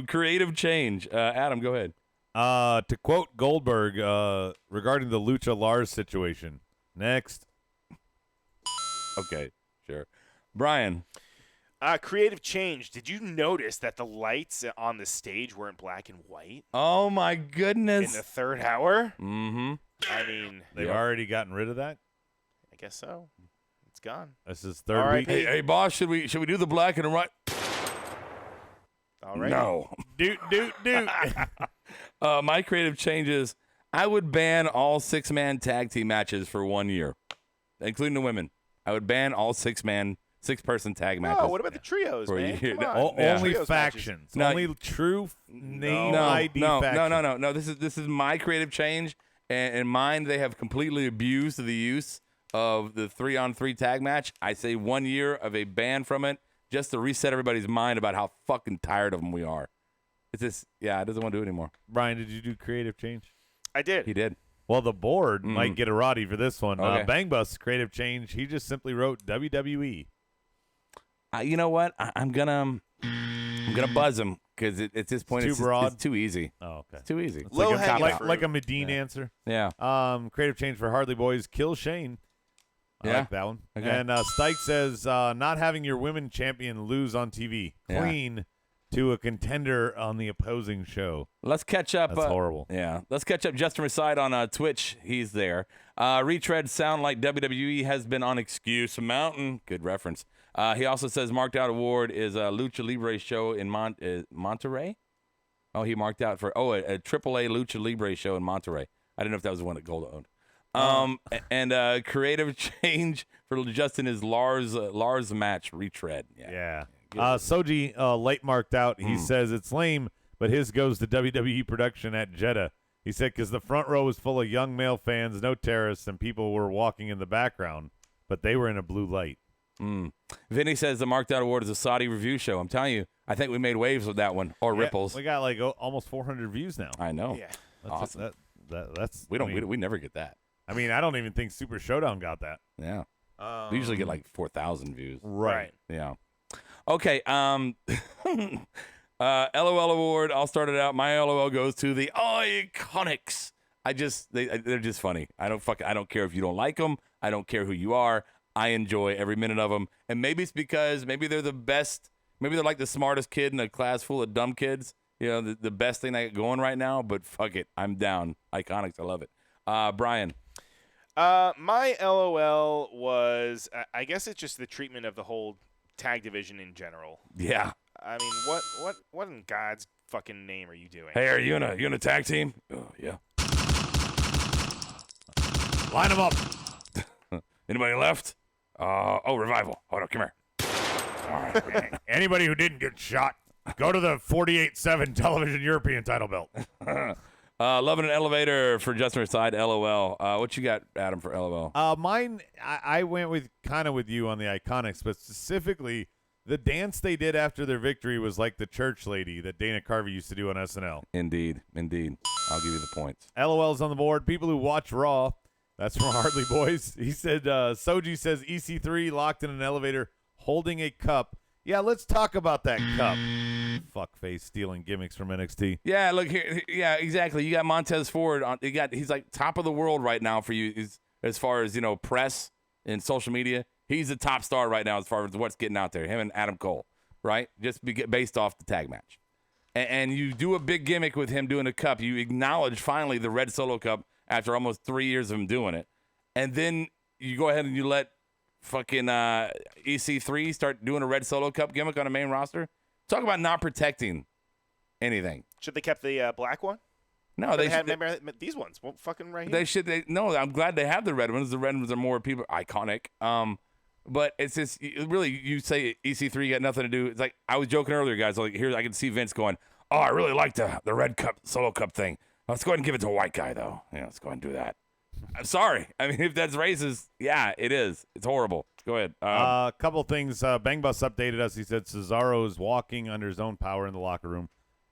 Creative change. Adam, go ahead. To quote Goldberg regarding the Lucha Lars situation. Next. Okay, sure. Brian. Creative change. Did you notice that the lights on the stage weren't black and white Oh my in goodness. the third hour? Mm-hmm. I mean, They've already gotten rid of that. I guess so. It's gone. This is third All week. right. Hey, boss, should we do the black and the white? All right. No. Doot. My creative changes. I would ban all 6-man tag team matches for 1 year, including the women. I would ban all 6-person tag matches. Oh, what about the trios, For a man? year. Come on. Only Trios factions. No, Only true name No, ID factions. no. This is my creative change, and in mine they have completely abused the use of the 3-on-3 tag match. I say 1 year of a ban from it, just to reset everybody's mind about how fucking tired of them we are. It's just, it doesn't want to do it anymore. Brian, did you do creative change? I did. He did. Well, the board might get a Roddy for this one. Okay. Bang Bus creative change. He just simply wrote WWE. You know what? I'm gonna buzz him because at this point Too broad? It's too easy. Oh, okay. It's too easy. Low Like a hanging cop-out. fruit. Like a Medine answer. Yeah. Creative change for Hardly Boys. Kill Shane. I Yeah. like that one. Okay. And Stike says not having your women champion lose on TV. Yeah. Clean to a contender on the opposing show. Let's catch up. That's horrible. Yeah. Let's catch up. Justin Reside on Twitch. He's there. Retread sound like WWE has been on Excuse Mountain. Good reference. He also says marked out award is a Lucha Libre show in Monterrey. Oh, he marked out for a AAA Lucha Libre show in Monterrey. I didn't know if that was the one that Golda owned. And creative change for Justin is Lars match retread. Yeah. Soji late marked out. He says it's lame, but his goes to WWE production at Jeddah. He said because the front row was full of young male fans, no terrorists, and people were walking in the background, but they were in a blue light. Vinny says the marked out award is a Saudi review show. I'm telling you, I think we made waves with that one, or ripples. We got like almost 400 views now. I know. Yeah. That's Awesome. That's We never get that. I mean, I don't even think Super Showdown got that. Yeah. We usually get like 4,000 views. Right. Yeah. Okay. LOL award. I'll start it out. My LOL goes to the Iconics. They're just funny. I don't care if you don't like them. I don't care who you are. I enjoy every minute of them. And maybe it's because maybe they're the best. Maybe they're like the smartest kid in a class full of dumb kids. You know, the best thing I got going right now. But fuck it, I'm down. Iconics. I love it. Brian. My LOL was, I guess it's just the treatment of the whole tag division in general. Yeah. I mean, what in God's fucking name are you doing? Hey, are you in a tag team? Oh, yeah. Line them up. Anybody left? Revival. Hold on, come here. All right. Anybody who didn't get shot, go to the 48-7 television European title belt. Loving an elevator for Justin Side. LOL. What you got, Adam, for LOL? Mine, I went with you on the Iconics, but specifically the dance they did after their victory was like the church lady that Dana Carvey used to do on SNL. Indeed. I'll give you the points. LOL's on the board. People who watch Raw. That's from Hardly Boys. He said, Soji says EC3 locked in an elevator holding a cup. Yeah, let's talk about that cup. Fuckface stealing gimmicks from NXT. Yeah, look here. Yeah, exactly. You got Montez Ford. He's like top of the world right now for you as far as, press and social media. He's the top star right now as far as what's getting out there. Him and Adam Cole, right? Just based off the tag match. And you do a big gimmick with him doing a cup. You acknowledge finally the red solo cup after almost 3 years of him doing it. And then you go ahead and you let fucking EC3 start doing a red solo cup gimmick on a main roster. Talk about not protecting anything. Should they kept the black one? No, they had. should. Remember these ones? Well, fucking right here. They should. No, I'm glad they have the red ones. The red ones are more people iconic. But it's just really, you say EC3 got nothing to do. It's like I was joking earlier, guys. Like here, I can see Vince going, "Oh, I really like the red cup solo cup thing. Let's go ahead and give it to a white guy, though. Yeah, let's go ahead and do that." I'm sorry. I mean, if that's racist, yeah, it is. It's horrible. Go ahead. A couple things. Bang Bus updated us. He said Cesaro is walking under his own power in the locker room.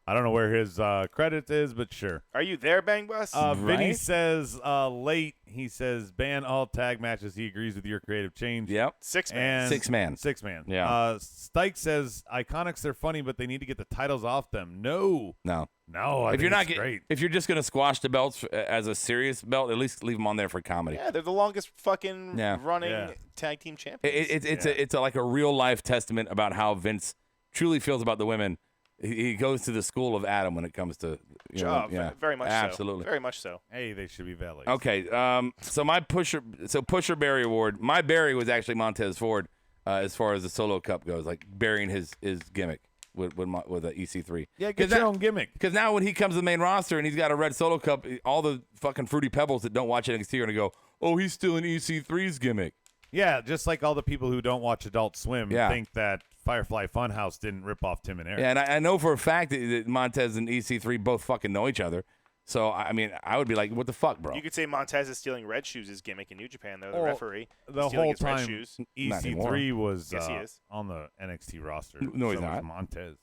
I don't know where his credit is, but sure. Are you there, Bang Bus? Vinny says late. He says ban all tag matches. He agrees with your creative change. Yep. Six man. Six man. Yeah. Stike says Iconics are funny, but they need to get the titles off them. No. I if you're not great. If you're just gonna squash the belts as a serious belt, at least leave them on there for comedy. Yeah, they're the longest fucking running tag team champions. It's like a real life testament about how Vince truly feels about the women. He goes to the school of Adam when it comes to very much absolutely. so. Very much so. Hey, they should be valets. Okay, so my Pusher Barry award. My Barry was actually Montez Ford as far as the solo cup goes, like burying his gimmick. with EC3. Yeah, get your own gimmick. Because now when he comes to the main roster and he's got a red Solo Cup, all the fucking Fruity Pebbles that don't watch NXT are gonna go, oh, he's still in EC3's gimmick. Yeah, just like all the people who don't watch Adult Swim Yeah. think that Firefly Funhouse didn't rip off Tim and Eric. Yeah, and I know for a fact that Montez and EC3 both fucking know each other. So, I mean, I would be like, what the fuck, bro? You could say Montez is stealing Red Shoes' gimmick in New Japan, though, the Oh, referee. The Stealing whole his Red time, Shoes. Not anymore. EC3 was Yes, he is. on the NXT roster. No, he's so was not. Montez.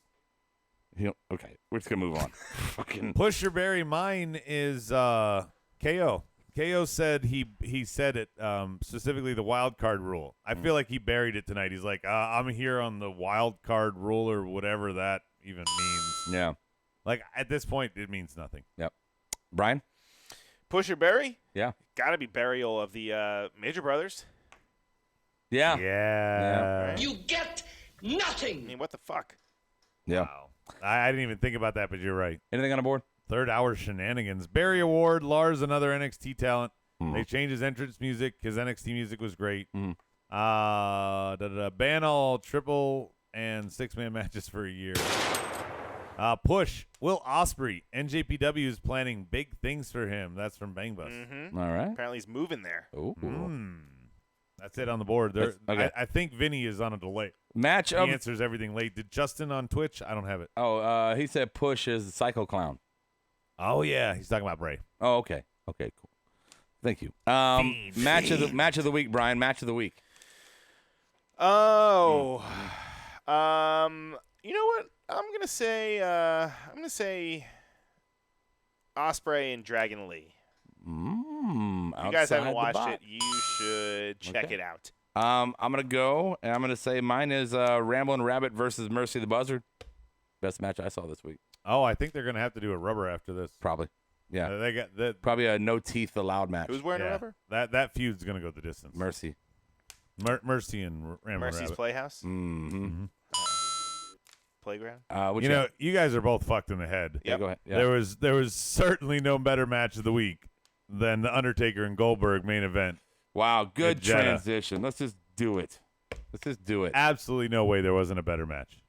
Okay, we're just going to move on. Fucking Pusher Berry, mine is KO. KO said he said it specifically the wild card rule. I feel like he buried it tonight. He's like, I'm here on the wild card rule or whatever that even means. Yeah. Like at this point, it means nothing. Yep. Brian? Pusher Berry? Yeah. Got to be burial of the Major Brothers. Yeah. Yeah. Right? You get nothing. I mean, what the fuck? Yeah. Wow. I didn't even think about that, but you're right. Anything on the board? Third hour shenanigans. Barry Award, Lars, another NXT talent. They changed his entrance music. His NXT music was great. Ban all triple and 6-man matches for a year. Push. Will Ospreay. NJPW is planning big things for him. That's from Bang Bus. Mm-hmm. All right. Apparently he's moving there. Ooh. That's it on the board. There, Okay. I think Vinny is on a delay. Match He of. answers everything late. Did Justin on Twitch? I don't have it. Oh, he said Push is the Psycho Clown. Oh, yeah. He's talking about Bray. Oh, okay. Okay, cool. Thank you. Match of the week, Brian. Match of the week. Oh. You know what? I'm gonna say Ospreay and Dragon Lee. If you guys haven't watched it, you should check it out. I'm gonna go and I'm gonna say mine is Ramblin' Rabbit versus Mercy the Buzzard. Best match I saw this week. Oh, I think they're going to have to do a rubber after this. Probably. Yeah. They got that. Probably a no teeth allowed match. Who's wearing a rubber? That feud's going to go the distance. Mercy. Mercy and Ramblin' Mercy's Rabbit. Playhouse? Mm-hmm. Playground? You know, you guys are both fucked in the head. Yeah, go ahead. Yeah. There was certainly no better match of the week than the Undertaker and Goldberg main event. Wow, good Jetta. transition. Let's just do it. Absolutely no way there wasn't a better match.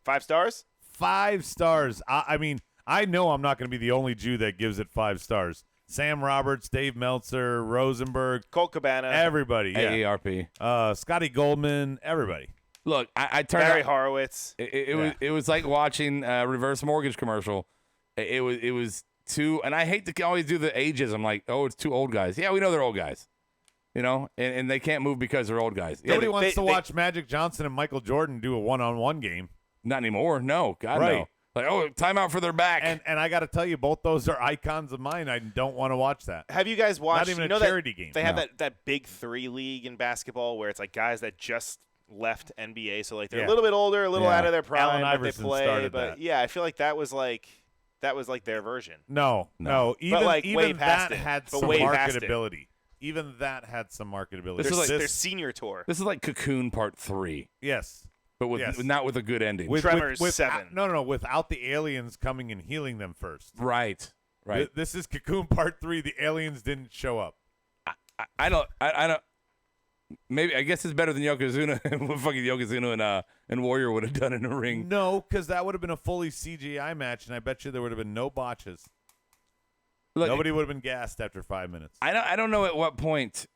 5 stars? 5 stars. I mean, I know I'm not going to be the only Jew that gives it 5 stars. Sam Roberts, Dave Meltzer, Rosenberg, Colt Cabana. everybody. Yeah. AARP. Scotty Goldman, everybody. Look, I turned Barry out, Horowitz. It was like watching a reverse mortgage commercial. It was two, and I hate to always do the ages. I'm like, oh, it's 2 old guys. Yeah, we know they're old guys. You know, and they can't move because they're old guys. Nobody wants to watch Magic Johnson and Michael Jordan do a one-on-one game. Not anymore. No, God Right. no. Like, oh, timeout for their back. And I got to tell you, both those are icons of mine. I don't want to watch that. Have you guys watched? Not even you a know charity game. They have No. that big 3 league in basketball where it's like guys that just left NBA, so like they're Yeah. a little bit older, a little Yeah. out of their prime, Allen but Iverson they play. started But that. yeah, I feel like that was like their version. No. Even, like, way even past that it. had But some way past it. marketability. Even that had some marketability. This is like- Their senior tour. This is like Cocoon Part 3, yes. but with Yes. not with a good ending. Tremors 7. No, without the aliens coming and healing them first. Right. This is Cocoon Part 3. The aliens didn't show up. I don't. Maybe I guess it's better than Yokozuna. What fucking Yokozuna and Warrior would have done in the ring. No, because that would have been a fully CGI match, and I bet you there would have been no botches. Look, Nobody would have been gassed after 5 minutes. I don't know at what point.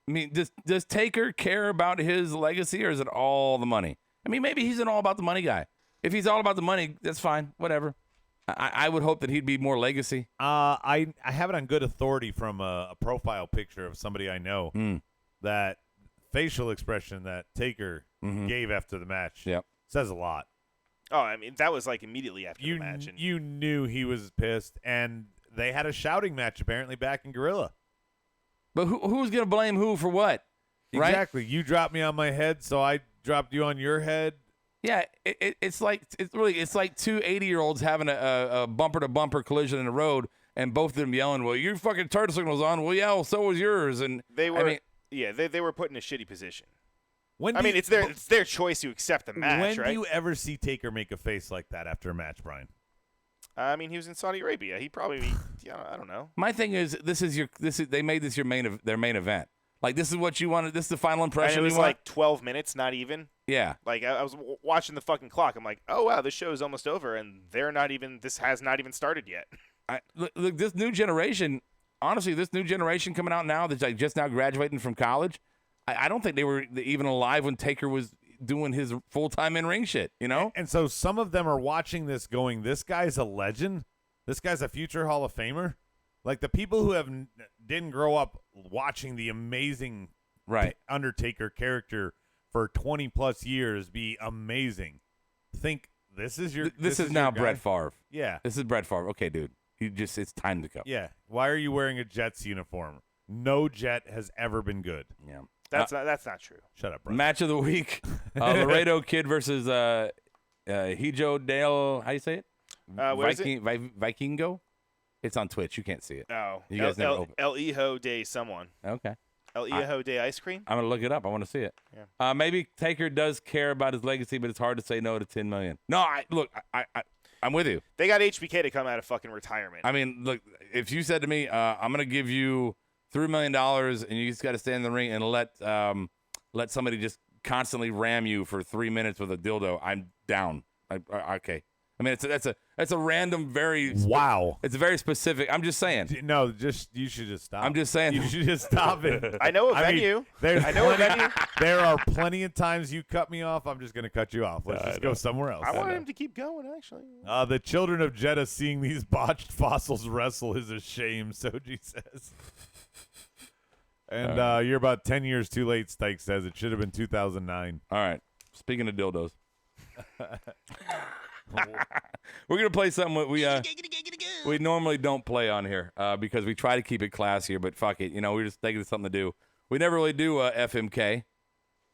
I mean, does Taker care about his legacy, or is it all the money? I mean, maybe he's an all about the money guy. If he's all about the money, that's fine. Whatever. I would hope that he'd be more legacy. I have it on good authority from a profile picture of somebody I know that facial expression that Taker gave after the match says a lot. Oh, I mean that was like immediately after the match. And You knew he was pissed, and they had a shouting match apparently back in Gorilla. But who's gonna blame who for what? Right? Exactly. You dropped me on my head, so I dropped you on your head. Yeah, it's like 2 80-year-olds having a bumper to bumper collision in the road, and both of them yelling, "Well, your fucking turn signal's on." Well, yeah, well, so was yours. And they were, I mean, they were put in a shitty position. When I mean, it's their choice to accept the match, when right? do you ever see Taker make a face like that after a match, Brian? I mean, he was in Saudi Arabia. He probably, I don't know. my thing is, they made this their main event. Like, this is what you wanted. This is the final impression. And it was you want? like 12 minutes, not even. Yeah. Like I was watching the fucking clock. I'm like, oh wow, this show is almost over, and this has not even started yet. Look, this new generation. Honestly, this new generation coming out now that's like just now graduating from college. I don't think they were even alive when Taker was doing his full-time in-ring shit. You know. And so some of them are watching this, going, "This guy's a legend. This guy's a future Hall of Famer." Like the people who didn't grow up watching the amazing Undertaker character for 20 plus years be amazing. Think this is your this is now Brett Favre. Yeah. This is Brett Favre. Okay, dude. It's time to go. Yeah. Why are you wearing a Jets uniform? No Jet has ever been good. Yeah. That's not true. Shut up, bro. Match of the week. Laredo Kid versus Hijo Dale. How you say it? Where is it? Vikingo? It's on Twitch. You can't see it. Oh. You guys never open. El Hijo de someone. Okay. El Hijo de ice cream? I'm going to look it up. I want to see it. Yeah. Maybe Taker does care about his legacy, but it's hard to say no to $10 million. No, I'm with you. They got HBK to come out of fucking retirement. I mean, look, if you said to me, I'm going to give you $3 million and you just got to stand in the ring and let somebody just constantly ram you for 3 minutes with a dildo, I'm down. Okay. I mean, it's a random, wow. It's very specific. I'm just saying. No, you should just stop. I'm just saying. You should just stop it. I know a venue. I know a venue. There are plenty of times you cut me off. I'm just going to cut you off. Let's just go somewhere else. I wanted him to keep going, actually. The children of Jeddah seeing these botched fossils wrestle is a shame, Soji says. And you're about 10 years too late, Stike says. It should have been 2009. All right. Speaking of dildos. We're going to play something we normally don't play on here because we try to keep it classier, but fuck it. You know, we're just thinking of something to do. We never really do FMK.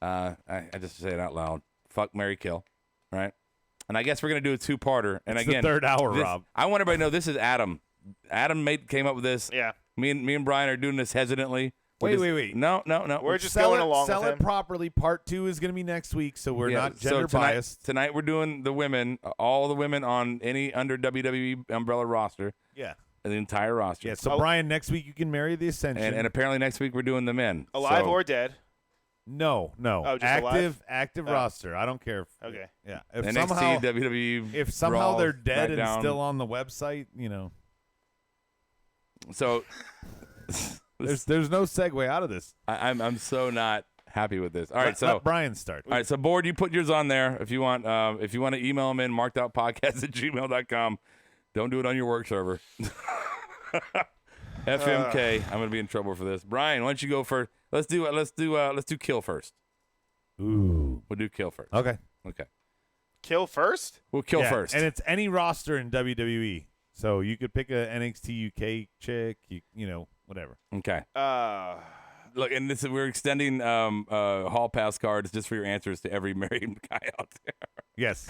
I just say it out loud. Fuck, marry, kill. Right? And I guess we're going to do a two-parter. And it's again, the third hour, Rob. I want everybody to know this is Adam. Adam came up with this. Yeah. Me and Brian are doing this hesitantly. Wait. No. We're just going along with him. Sell it properly. Part 2 is going to be next week, so we're not gender biased. Tonight we're doing the women, all the women on any under WWE umbrella roster. Yeah. The entire roster. Yeah, so Brian, next week you can marry the Ascension. And apparently next week we're doing the men. Alive or dead? No. Oh, just active roster. I don't care. Okay. Yeah. If NXT, somehow, WWE, if somehow Raw, they're dead SmackDown. and still on the website, you know. So there's no segue out of this. I'm so not happy with this. All right, let Brian start. All right, so Board, you put yours on there if you want. If you want to email them in, markedoutpodcast@gmail.com. Don't do it on your work server. FMK. I'm gonna be in trouble for this. Brian, why don't you go first? Let's do kill first. Ooh. We'll do kill first. Okay. Kill first? We'll kill first. And it's any roster in WWE. So you could pick a NXT UK chick, you know, whatever. Okay. Look, and we're extending hall pass cards just for your answers to every married guy out there. Yes.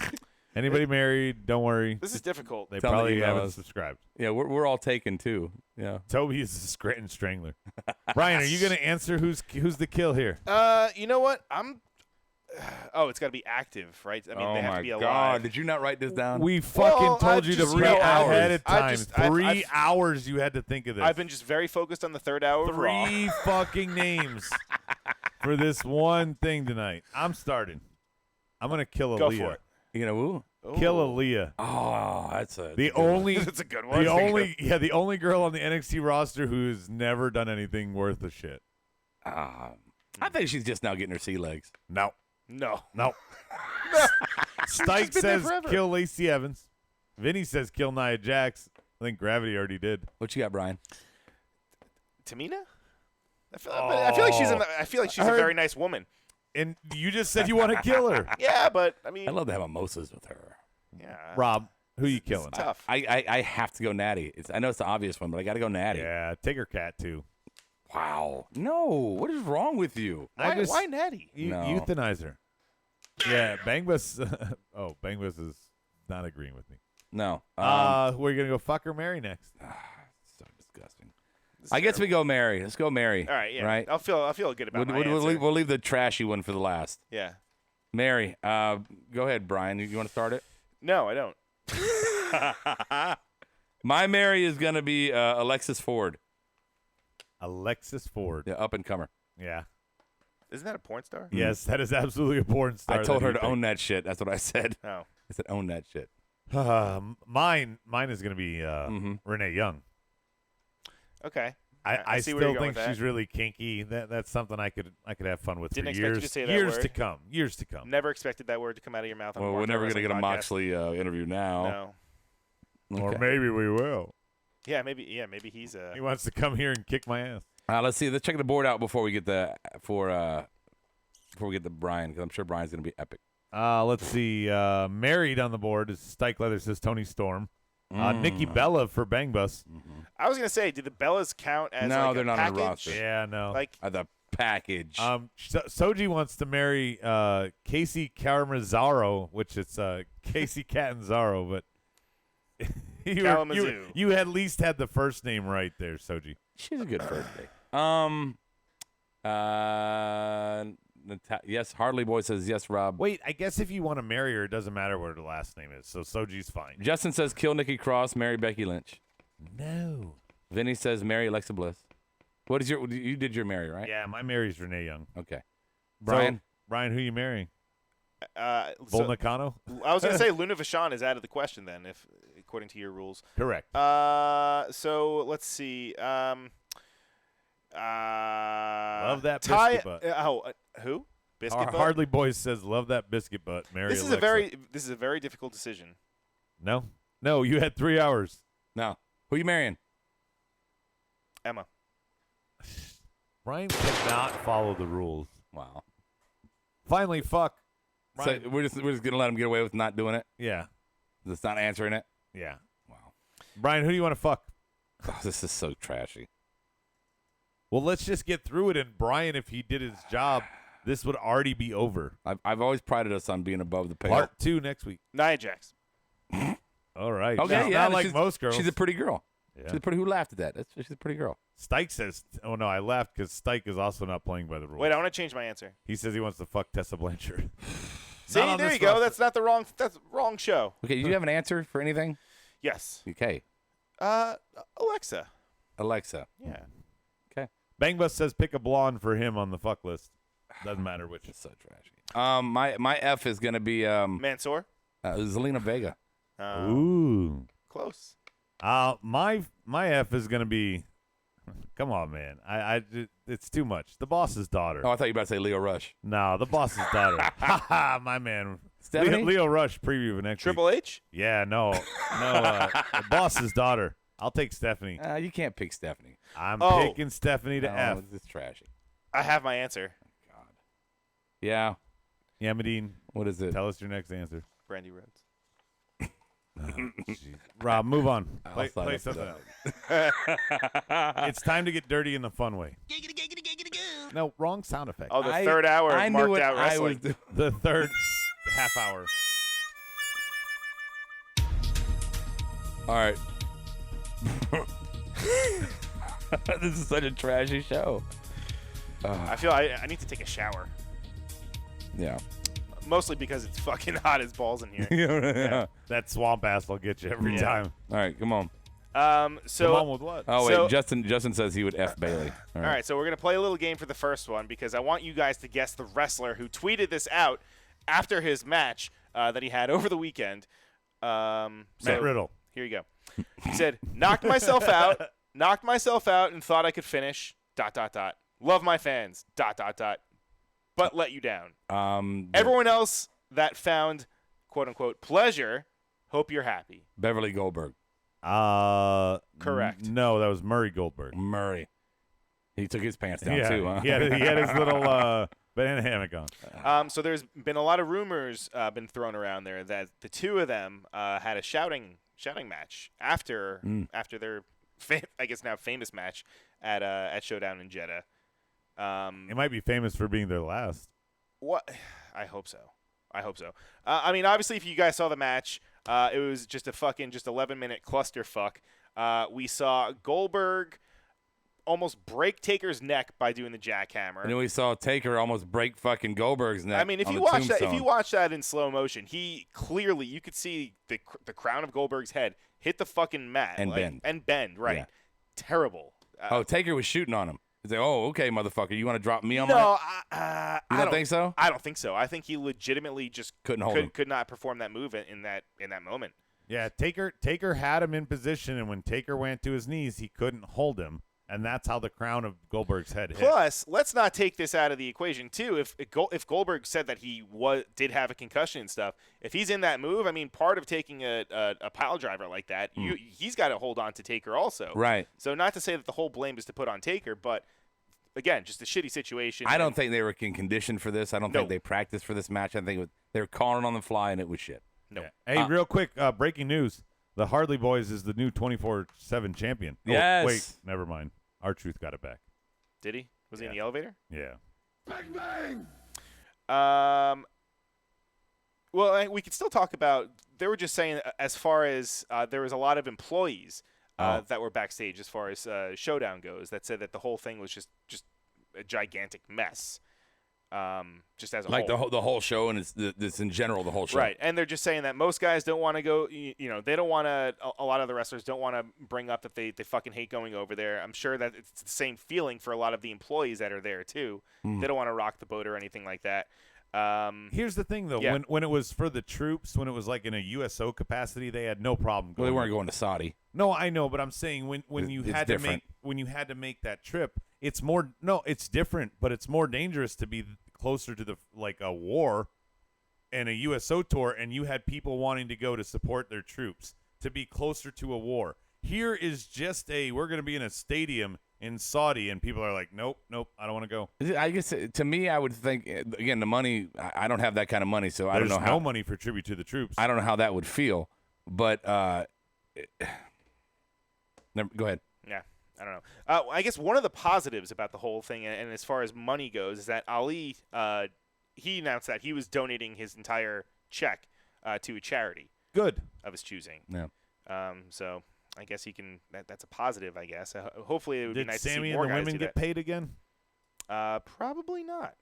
Anybody married, don't worry. This is difficult. They Tell me probably email haven't us. subscribed. Yeah, we're all taken too. Yeah. Toby is a Scranton Strangler. Brian, are you going to answer who's the kill here? You know what? It's got to be active, right? I mean, they have to be alive. God, did you not write this down? We fucking told you to just- read no, ahead of time. I've- 3 hours you had to think of this. I've been just very focused on the third hour of Raw. 3 fucking names for this one thing tonight. I'm starting. I'm going to kill Aaliyah. Go for it. You know Kill Aaliyah. Oh, that's a The only That's a good one. the only girl on the NXT roster who's never done anything worth a shit. I think she's just now getting her sea legs. No. No. Stike been there says forever. kill Lacey Evans. Vinny says kill Nia Jax. I think Gravity already did. What you got, Brian? Tamina? I feel like she's a very nice woman. And you just said you want to kill her. Yeah, but I mean, I'd love to have mimosas with her. yeah. Rob, who you killing? It's tough. I have to go Natty. I know it's the obvious one, but I got to go Natty. Yeah, take her cat too. Wow. No. What is wrong with you? Why Natty? No. Euthanize her. Yeah, Bangbus. Bangbus is not agreeing with me. No. We're gonna go fuck or marry next. So disgusting. I guess we go Mary. Let's go Mary. All right, yeah. Right? I'll feel good about my answer. We'll leave the trashy one for the last. Yeah. Mary. Go ahead, Brian. You want to start it? No, I don't. My Mary is going to be Alexis Ford. Alexis Ford. Yeah, up and comer. Yeah. Isn't that a porn star? Yes, that is absolutely a porn star. I told that her he to own that shit. That's what I said. Oh. I said own that shit. picked. Mine is going to be Renee Young. Okay. I see where you're still going think with that. she's really kinky. That's something I could have fun with Didn't for expect you years. to say that years word. to come. Years to come. Never expected that word to come out of your mouth. On Well, a we're never going to get a podcast. Moxley interview now. No. Or maybe we will. Yeah, maybe he's a. He wants to come here and kick my ass. Let's see. Let's check the board out before we get the Brian, because I'm sure Brian's gonna be epic. Let's see. Married on the board is Stike Leather, says Tony Storm. Nikki Bella for Bang Bus. I was gonna say, do the Bellas count as No, like they're a not on the package? roster. Yeah, no. Like The package. Soji wants to marry Casey Caramazaro, which it's Casey Catanzaro, but Kalamazoo. you at least had the first name right there, Soji. She's a good first day. Yes, Hardly Boy says yes, Rob. Wait, I guess if you want to marry her, it doesn't matter what her last name is, so Soji's fine. Justin says kill Nikki Cross, marry Becky Lynch. No. Vinny says marry Alexa Bliss. What is you did your marry, right? Yeah, my Mary's Renee Young. Okay. Brian? So, Brian, who you marrying? so, Volnacano? I was gonna say Luna Vachon is out of the question then, if according to your rules. Correct. So let's see. Love that Ty, biscuit butt. Who? Biscuit butt. Hardly Boys says love that biscuit butt. Marry This is Alexa. a very difficult decision. No, you had 3 hours. No. Who you marrying? Emma. Brian cannot follow the rules. Wow. Finally, fuck. So Brian. we're just gonna let him get away with not doing it. Yeah, Just not answering it. yeah. Wow. Brian, who do you want to fuck? Oh, this is so trashy. Well, let's just get through it. And Brian, if he did his job, this would already be over. I've always prided us on being above the pale. Part 2 next week. Nia Jax. All right. Okay, Not- yeah. Not like she's- most girls. She's a pretty girl. Yeah. She's a pretty. Who laughed at that? She's a pretty girl. Stike says, oh, no, I laughed because Stike is also not playing by the rules. Wait, I want to change my answer. He says he wants to fuck Tessa Blanchard. See, Not on there this you go. roster. That's not the wrong. That's wrong show. Okay, you have an answer for anything? Yes. Okay. Alexa. Alexa. Yeah. Okay. Bang Bus says pick a blonde for him on the fuck list. Doesn't matter which. It's so trashy. My F is gonna be Mansoor. Zelina Vega. Ooh. Close. My F is gonna be. Come on, man. It's too much. The boss's daughter. Oh, I thought you were about to say Leo Rush. No, the boss's daughter. Ha ha, my man. Stephanie? Leo Rush preview of next Triple week. H. Yeah, no. The boss's daughter. I'll take Stephanie. You can't pick Stephanie. I'm Oh. picking Stephanie to No, F. It's trashy. I have my answer. God. Yeah. Yeah, Medine, What is it? tell us your next answer. Brandy Rhodes. Rob, move on. I'll Play sign up for something that. else. It's time to get dirty in the fun way. No, wrong sound effect. Oh, the third hour I of knew Marked what Out I was Wrestling. doing. The third half hour. All right. This is such a trashy show. I feel I need to take a shower. Yeah. Mostly because it's fucking hot as balls in here. Yeah. That swamp ass will get you every Yeah. time. All right, come on. Come So on with what? Oh wait, So- Justin says he would F Bailey. all right, so we're gonna play a little game for the first one because I want you guys to guess the wrestler who tweeted this out after his match that he had over the weekend. Matt So Riddle. here you go. He said, "Knocked myself out, and thought I could finish. ... Love my fans. ... But let you down. Everyone else that found quote unquote pleasure, hope you're happy." Beverly Goldberg. Correct. No, that was Murray Goldberg. Murray. He took his pants down Yeah, too, huh? he had his little banana hammock on. So there's been a lot of rumors been thrown around there that the two of them had a shouting match after their I guess now famous match at Showdown in Jeddah. It might be famous for being their last. What? I hope so. I mean, obviously, if you guys saw the match, it was just a fucking 11-minute clusterfuck. We saw Goldberg almost break Taker's neck by doing the jackhammer. And then we saw Taker almost break fucking Goldberg's neck. I mean, if on you the watch that in slow motion, he clearly you could see the crown of Goldberg's head hit the fucking mat And bend. right? Yeah. Terrible. Oh, Taker was shooting on him. He's like, oh, okay, motherfucker, you want to drop me on No, my? I don't think so? I don't think so. I think he legitimately just Couldn't hold him. could not perform that move in that moment. Yeah, Taker had him in position, and when Taker went to his knees, he couldn't hold him, and that's how the crown of Goldberg's head hit. Plus, let's not take this out of the equation too. If Goldberg said that he did have a concussion and stuff, if he's in that move, I mean, part of taking a pile driver like that, he's got to hold on to Taker also. Right. So not to say that the whole blame is to put on Taker, but again, just a shitty situation. I don't think they were in condition for this. I don't No. think they practiced for this match. I think they were calling on the fly, and it was shit. No. Hey, real quick, breaking news. The Harley Boys is the new 24/7 champion. Yes. Oh, wait, never mind. R-Truth got it back. Did he? Was he in the elevator? Yeah. Bang, bang. Well, we could still talk about. They were just saying, as far as there was a lot of employees that were backstage, as far as Showdown goes, that said that the whole thing was just a gigantic mess. Just as a Like whole. the whole show, and it's in general the whole show. Right, and they're just saying that most guys don't want to go. They don't want to. A lot of the wrestlers don't want to bring up that they fucking hate going over there. I'm sure that it's the same feeling for a lot of the employees that are there too. They don't want to rock the boat or anything like that. Here's the thing, though. Yeah. When it was for the troops, when it was like in a USO capacity, they had no problem Well, going. they weren't going to Saudi. No, I know, but I'm saying when you It's had different. to make that trip, it's more. No, it's different, but it's more dangerous to be closer to a war and a USO tour, and you had people wanting to go to support their troops to be closer to a war. Here is just we're going to be in a stadium in Saudi, and people are like, nope, I don't want to go. I guess to me, I would think again the money. I don't have that kind of money, so I don't There's know no how. money for tribute to the troops. I don't know how that would feel, but go ahead. Yeah, I don't know. I guess one of the positives about the whole thing, and as far as money goes, is that Ali, he announced that he was donating his entire check to a charity Good. of his choosing. Yeah. So I guess he can. That's a positive, I guess. Hopefully, it would be Did nice Sammy to see and more the guys women do get that. paid again? Probably not.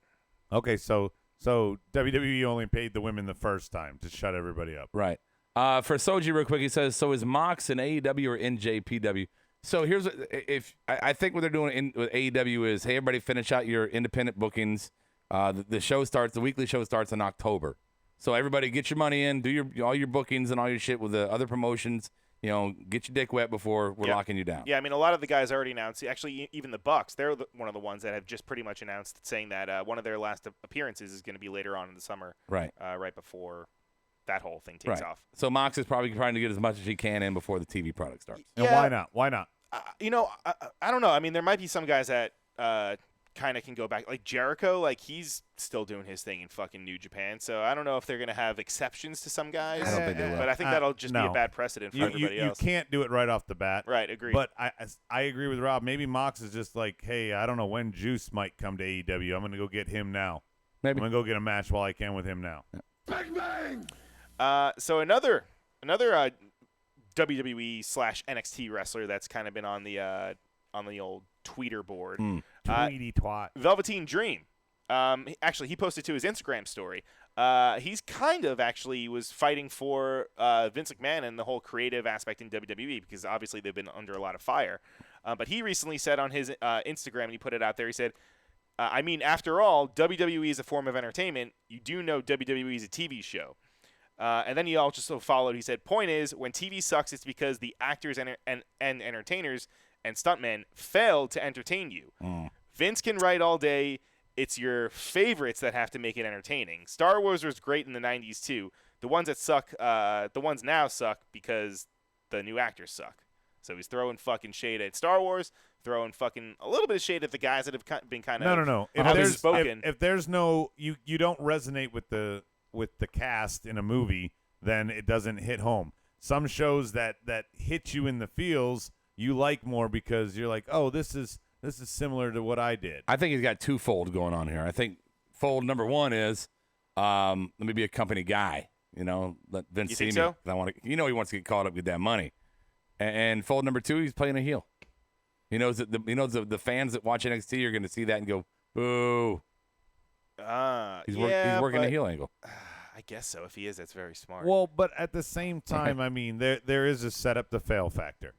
Okay, so WWE only paid the women the first time to shut everybody up. Right. For Soji, real quick, he says, so is Mox in AEW or NJPW? So here's I think what they're doing with AEW is, hey, everybody finish out your independent bookings. The weekly show starts in October. So everybody get your money in, do all your bookings and all your shit with the other promotions. Get your dick wet before we're locking you down. Yeah, I mean, a lot of the guys already announced. Actually, even the Bucks, they're one of the ones that have just pretty much announced, saying that one of their last appearances is going to be later on in the summer, Right. Right before that whole thing takes off. So Mox is probably trying to get as much as he can in before the TV product starts. And Yeah. why not? Why not? I don't know. I mean, there might be some guys that kind of can go back. Like Jericho, like he's still doing his thing in fucking New Japan. So I don't know if they're going to have exceptions to some guys. I don't think they will. But I think that'll just be no. a bad precedent for everybody you else. can't do it right off the bat. Right, agreed. But I agree with Rob. Maybe Mox is just like, hey, I don't know when Juice might come to AEW. I'm going to go get him now. Maybe. I'm going to go get a match while I can with him now. Bang, bang. So another WWE / NXT wrestler that's kind of been on the old tweeter board. Tweety twat. Velveteen Dream. He posted to his Instagram story. He's kind of actually was fighting for Vince McMahon and the whole creative aspect in WWE because obviously they've been under a lot of fire. But he recently said on his Instagram, and he put it out there, he said, I mean, after all, WWE is a form of entertainment. You do know WWE is a TV show. And then he also followed, he said, point is, when TV sucks, it's because the actors and entertainers and stuntmen failed to entertain you. Vince can write all day. It's your favorites that have to make it entertaining. Star Wars was great in the 90s, too. The ones that suck, the ones now suck because the new actors suck. So he's throwing fucking shade at Star Wars, throwing fucking a little bit of shade at the guys that have been kind of No. If there's no, you don't resonate with the cast in a movie, then it doesn't hit home. Some shows that hit you in the feels you like more because you're like, oh, this is similar to what I did. I think he's got twofold going on here. I think fold number one is let me be a company guy. Let Vince see me. So? I want to. He wants to get caught up with that money. And fold number two, he's playing a heel. He knows that the fans that watch NXT are going to see that and go, boo. He's working the heel angle. I guess so. If he is, that's very smart. Well, but at the same time, I mean, there is a setup to fail factor.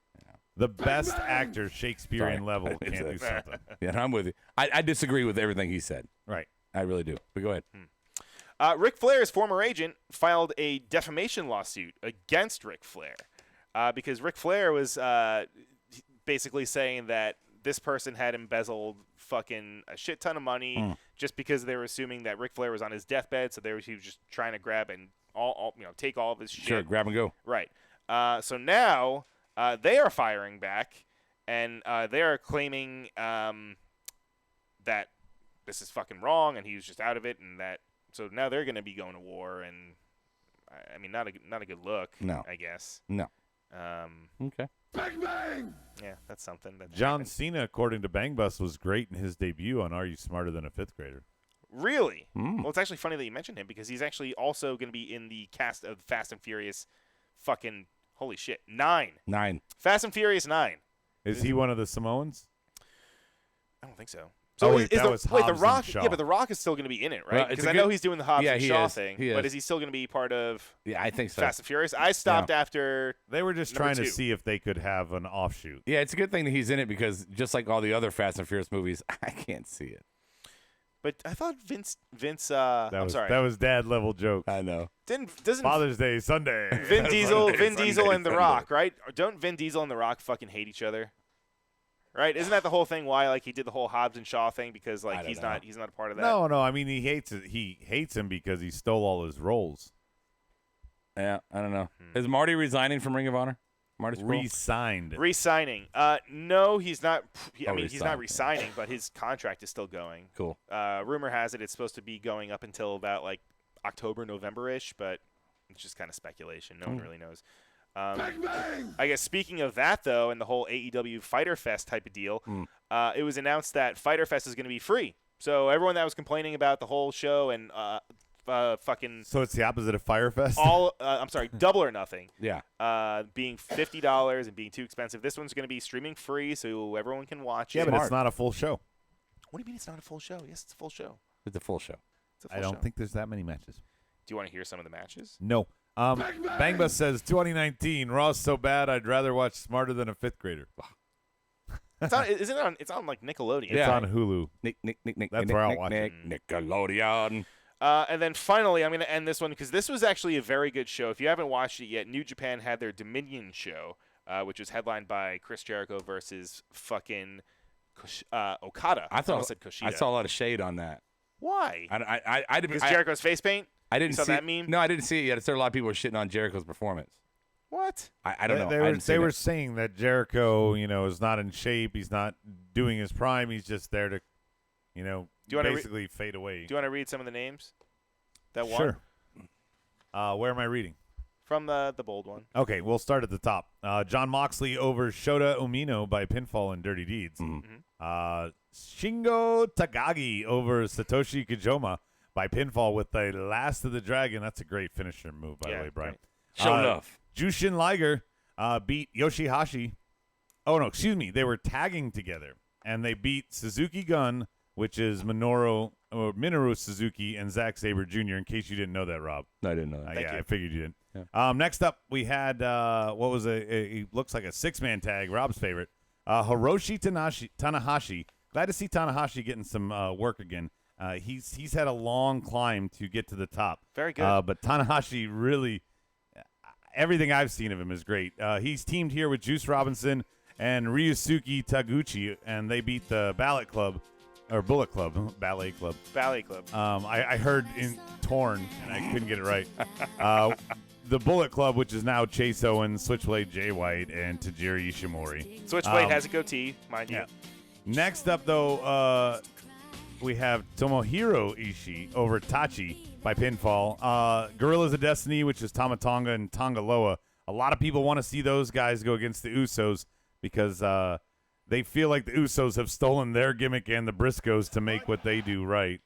the best actor Shakespearean Sorry. level can't do something. Yeah, I'm with you. I disagree with everything he said. Right. I really do. But go ahead. Ric Flair's former agent filed a defamation lawsuit against Ric Flair because Ric Flair was basically saying that this person had embezzled fucking a shit ton of money just because they were assuming that Ric Flair was on his deathbed, so he was just trying to grab and take all of his shit. Sure, grab and go. Right. So now they are firing back, and they are claiming that this is fucking wrong, and he was just out of it, and that. So now they're going to be going to war, and I mean, not a good look. No. I guess. No. Okay. Bang bang! Yeah, that's something. That John happened. Cena, according to Bang Bus, was great in his debut on Are You Smarter Than a Fifth Grader? Really? Well, it's actually funny that you mentioned him because he's actually also going to be in the cast of Fast and Furious. Fucking holy shit, 9. 9. Fast and Furious 9. Is he one of the Samoans? I don't think so. Oh, So wait, that was the Hobbs and Rock? Shaw. Yeah, but the Rock is still going to be in it, Well, right? it's Because a I know good- he's doing the Hobbs Yeah, and he Shaw is. thing, He but is. is he still going to be part of Yeah, I think so. Fast and Furious? I stopped after. They were just Number trying 2. to see if they could have an offshoot. Yeah, it's a good thing that he's in it because just like all the other Fast and Furious movies, I can't see it. But I thought Vince. That I'm was sorry. that was dad level joke. I know. Doesn't Father's Day Sunday. Vin Diesel and The Sunday. Rock, right? Don't Vin Diesel and The Rock fucking hate each other? Right? Isn't that the whole thing? Why like he did the whole Hobbs and Shaw thing because I like don't he's know. not a part of that. No. I mean, he hates it. He hates him because he stole all his roles. Yeah, I don't know. Is Marty resigning from Ring of Honor? Marty Scurll? Re-signed. Re-signing? No, he's not. I Oh, mean, he's not re-signed. resigning, but his contract is still going. Cool. Rumor has it it's supposed to be going up until about like October, November-ish, but it's just kind of speculation. No one really knows. Bang bang! I guess speaking of that, though, and the whole AEW Fyter Fest type of deal, it was announced that Fyter Fest is going to be free. So everyone that was complaining about the whole show and fucking So it's the opposite of Firefest. Double or Nothing, Yeah. being $50 and being too expensive. This one's going to be streaming free, so everyone can watch yeah, it. but it's not a full show. What do you mean it's not a full show? Yes, it's a full show. It's a full show. It's a full I don't show. think there's that many matches. Do you want to hear some of the matches? No. Bang Bus says 2019 Raw's so bad I'd rather watch Smarter Than a Fifth Grader. It's on, isn't it on? It's on like Nickelodeon. It's Yeah. on Hulu. Nick. That's where I'll watch it. Nickelodeon. And then finally, I'm going to end this one because this was actually a very good show. If you haven't watched it yet, New Japan had their Dominion show, which was headlined by Chris Jericho versus fucking Okada. I almost said Kushida. I saw a lot of shade on that. Why? I didn't. Because Jericho's face paint? I didn't You saw see that meme? No, I didn't see it yet. I saw a lot of people were shitting on Jericho's performance. What? I don't know. They I were didn't see they were that. saying that Jericho, is not in shape. He's not doing his prime. He's just there to, Do you wanna basically fade away. Do you want to read some of the names that won? Sure. Where am I reading? From the bold one. Okay, we'll start at the top. John Moxley over Shota Umino by pinfall in Dirty Deeds. Shingo Takagi over Satoshi Kojima by pinfall with the Last of the Dragon. That's a great finisher move, by the way, Brian. Show enough. Jushin Liger beat Yoshihashi. Oh, no, excuse me. They were tagging together, and they beat Suzuki Gun, which is Minoru Suzuki, and Zack Sabre Jr., in case you didn't know that, Rob. No, I didn't know that. Thank Yeah, you. I figured you didn't. Yeah. Next up, we had what was it looks like a six-man tag, Rob's favorite. Hiroshi Tanahashi. Glad to see Tanahashi getting some work again. He's had a long climb to get to the top. Very good. But Tanahashi really, everything I've seen of him is great. He's teamed here with Juice Robinson and Ryusuke Taguchi, and they beat the Bullet Club. Ballet Club. Ballet Club. I heard in Torn, and I couldn't get it right. The Bullet Club, which is now Chase Owens, Switchblade Jay White, and Tajiri Ishimori. Switchblade has a goatee, mind you. Yeah. Next up, though, we have Tomohiro Ishii over Tachi by pinfall. Gorillas of Destiny, which is Tama Tonga and Tonga Loa. A lot of people want to see those guys go against the Usos because they feel like the Usos have stolen their gimmick and the Briscoes to make what they do right.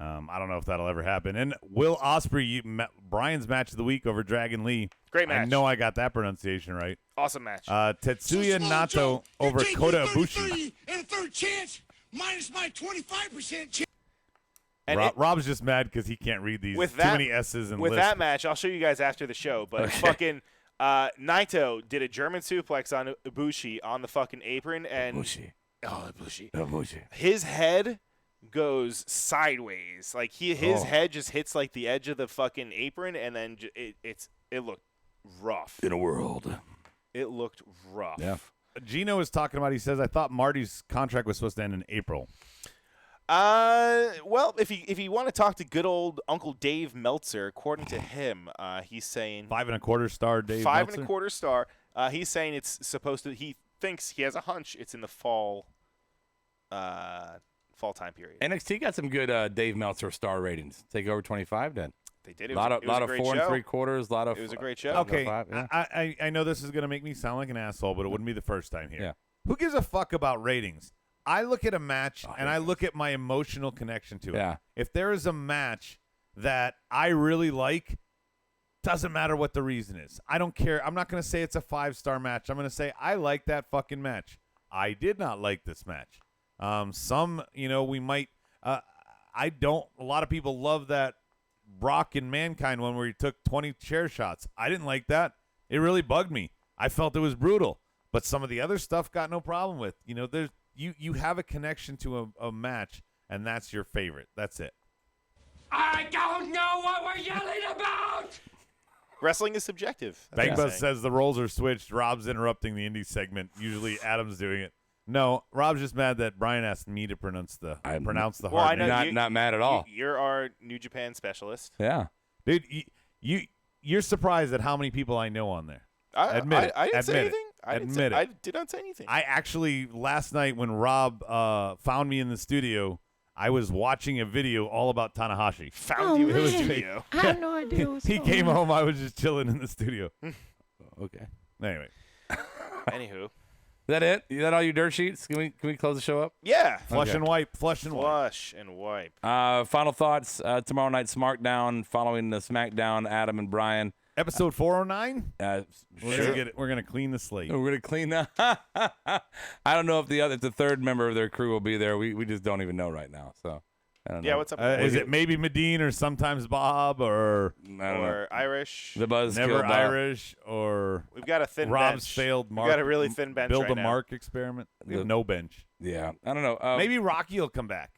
I don't know if that'll ever happen. And Will Ospreay, Brian's match of the week over Dragon Lee. Great match. I know I got that pronunciation right. Awesome match. Tetsuya Nato over Kota Ibushi. And a third chance minus my 25% chance. And Rob's just mad because he can't read these with too many S's and with lists. that match, I'll show you guys after the show. But fucking Naito did a German suplex on Ibushi on the fucking apron, and Ibushi. his head goes sideways. Like his head just hits like the edge of the fucking apron, and then it looked rough. In a world. It looked rough. Yeah. Gino was talking about, he says, I thought Marty's contract was supposed to end in April. Well, if you want to talk to good old Uncle Dave Meltzer, according to him, he's saying 5.25 star Dave five Meltzer? and a quarter star. He's saying it's supposed to. He thinks he has a hunch it's in the fall time period. NXT got some good Dave Meltzer star ratings. Take over 25 then. They did. A lot of 4 3/4. It was a great show. Okay, 5, yeah. I know this is going to make me sound like an asshole, but it wouldn't be the first time here. Yeah. Who gives a fuck about ratings? I look at a match and I look at my emotional connection to it. Yeah. If there is a match that I really like, doesn't matter what the reason is. I don't care. I'm not going to say it's a 5-star match. I'm going to say I like that fucking match. I did not like this match. We might. I don't. A lot of people love that Brock and Mankind one where he took 20 chair shots. I didn't like that. It really bugged me. I felt it was brutal. But some of the other stuff got no problem with. There's you have a connection to a match, and that's your favorite. That's it. I don't know what we're yelling about! Wrestling is subjective. Bang Bus says the roles are switched. Rob's interrupting the indie segment. Usually Adam's doing it. No, Rob's just mad that Brian asked me to pronounce the Well, hard I know name. Not mad at all. You're our New Japan specialist. Yeah. Dude, you're surprised at how many people I know on there. Admit it. I didn't say Admit it. anything. Admit it. I did not say anything. I actually, last night when Rob found me in the studio, I was watching a video all about Tanahashi. Found you in the studio. I had no idea. He came home. I was just chilling in the studio. Okay. Anyway. Anywho. Is that it? Is that all your dirt sheets? Can we close the show up? Yeah. Flush and wipe. Flush and wipe. Final thoughts. Tomorrow night, Smarkdown, following the SmackDown, Adam and Brian. Episode 409? Sure. We're gonna clean the slate. We're gonna clean that. I don't know if the third member of their crew will be there. We just don't even know right now. So I don't know. Yeah, what's up? Is it maybe Medine or sometimes Bob or Irish? The Buzz never Irish or we've got a thin Rob's bench. failed Mark. We've got a really thin bench Build right a now. Mark experiment. We have no bench. Yeah, I don't know. Maybe Rocky will come back.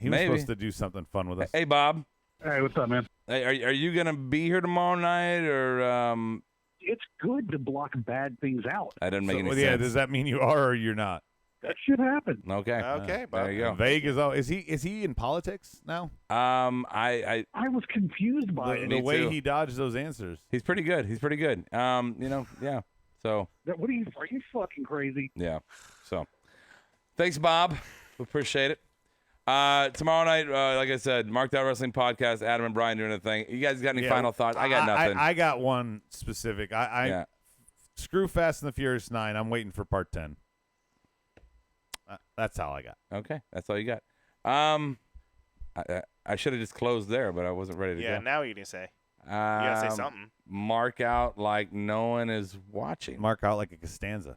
He was supposed to do something fun with us. Hey, Bob. Hey, what's up, man? Hey, are you gonna be here tomorrow night or? It's good to block bad things out. That doesn't make any sense. Yeah, does that mean you are or you're not? That should happen. Okay. Okay, Bob. There you go. Vague is he in politics now? I was confused by it. The way too. he dodged those answers. He's pretty good. Yeah. So. Are you fucking crazy? Yeah. So, thanks, Bob. We appreciate it. Tomorrow night, like I said, Markedoutwrestling podcast. Adam and Brian doing a thing. You guys got any final thoughts? I got nothing. I got one specific. Screw Fast and the Furious 9. I'm waiting for part 10. That's all I got. Okay, that's all you got. I should have just closed there, but I wasn't ready to go. Yeah, now you're gonna say. You gotta say something. Mark out like no one is watching. Mark out like a Costanza.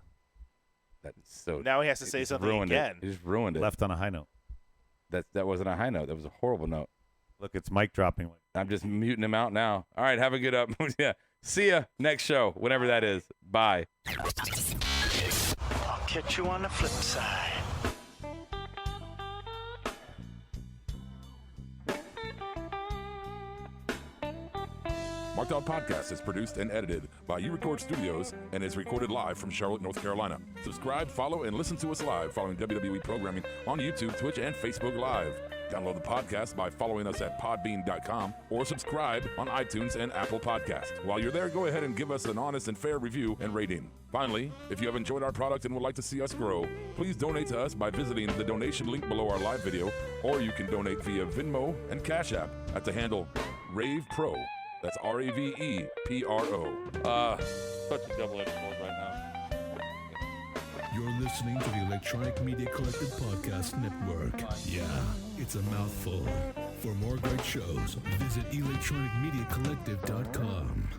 That's so. Now he has to say something again. He just ruined it. Left on a high note. That wasn't a high note. That was a horrible note. Look, it's mic dropping. I'm just muting him out now. All right, have a good up. Yeah. See ya next show, whenever that is. Bye. I'll catch you on the flip side. Marked Out Podcast is produced and edited by You Record Studios and is recorded live from Charlotte, North Carolina. Subscribe, follow, and listen to us live following WWE programming on YouTube, Twitch, and Facebook Live. Download the podcast by following us at podbean.com or subscribe on iTunes and Apple Podcasts. While you're there, go ahead and give us an honest and fair review and rating. Finally, if you have enjoyed our product and would like to see us grow, please donate to us by visiting the donation link below our live video, or you can donate via Venmo and Cash App at the handle Ravepro. That's Ravepro. Such a double-edged sword right now. You're listening to the Electronic Media Collective Podcast Network. Yeah, it's a mouthful. For more great shows, visit electronicmediacollective.com.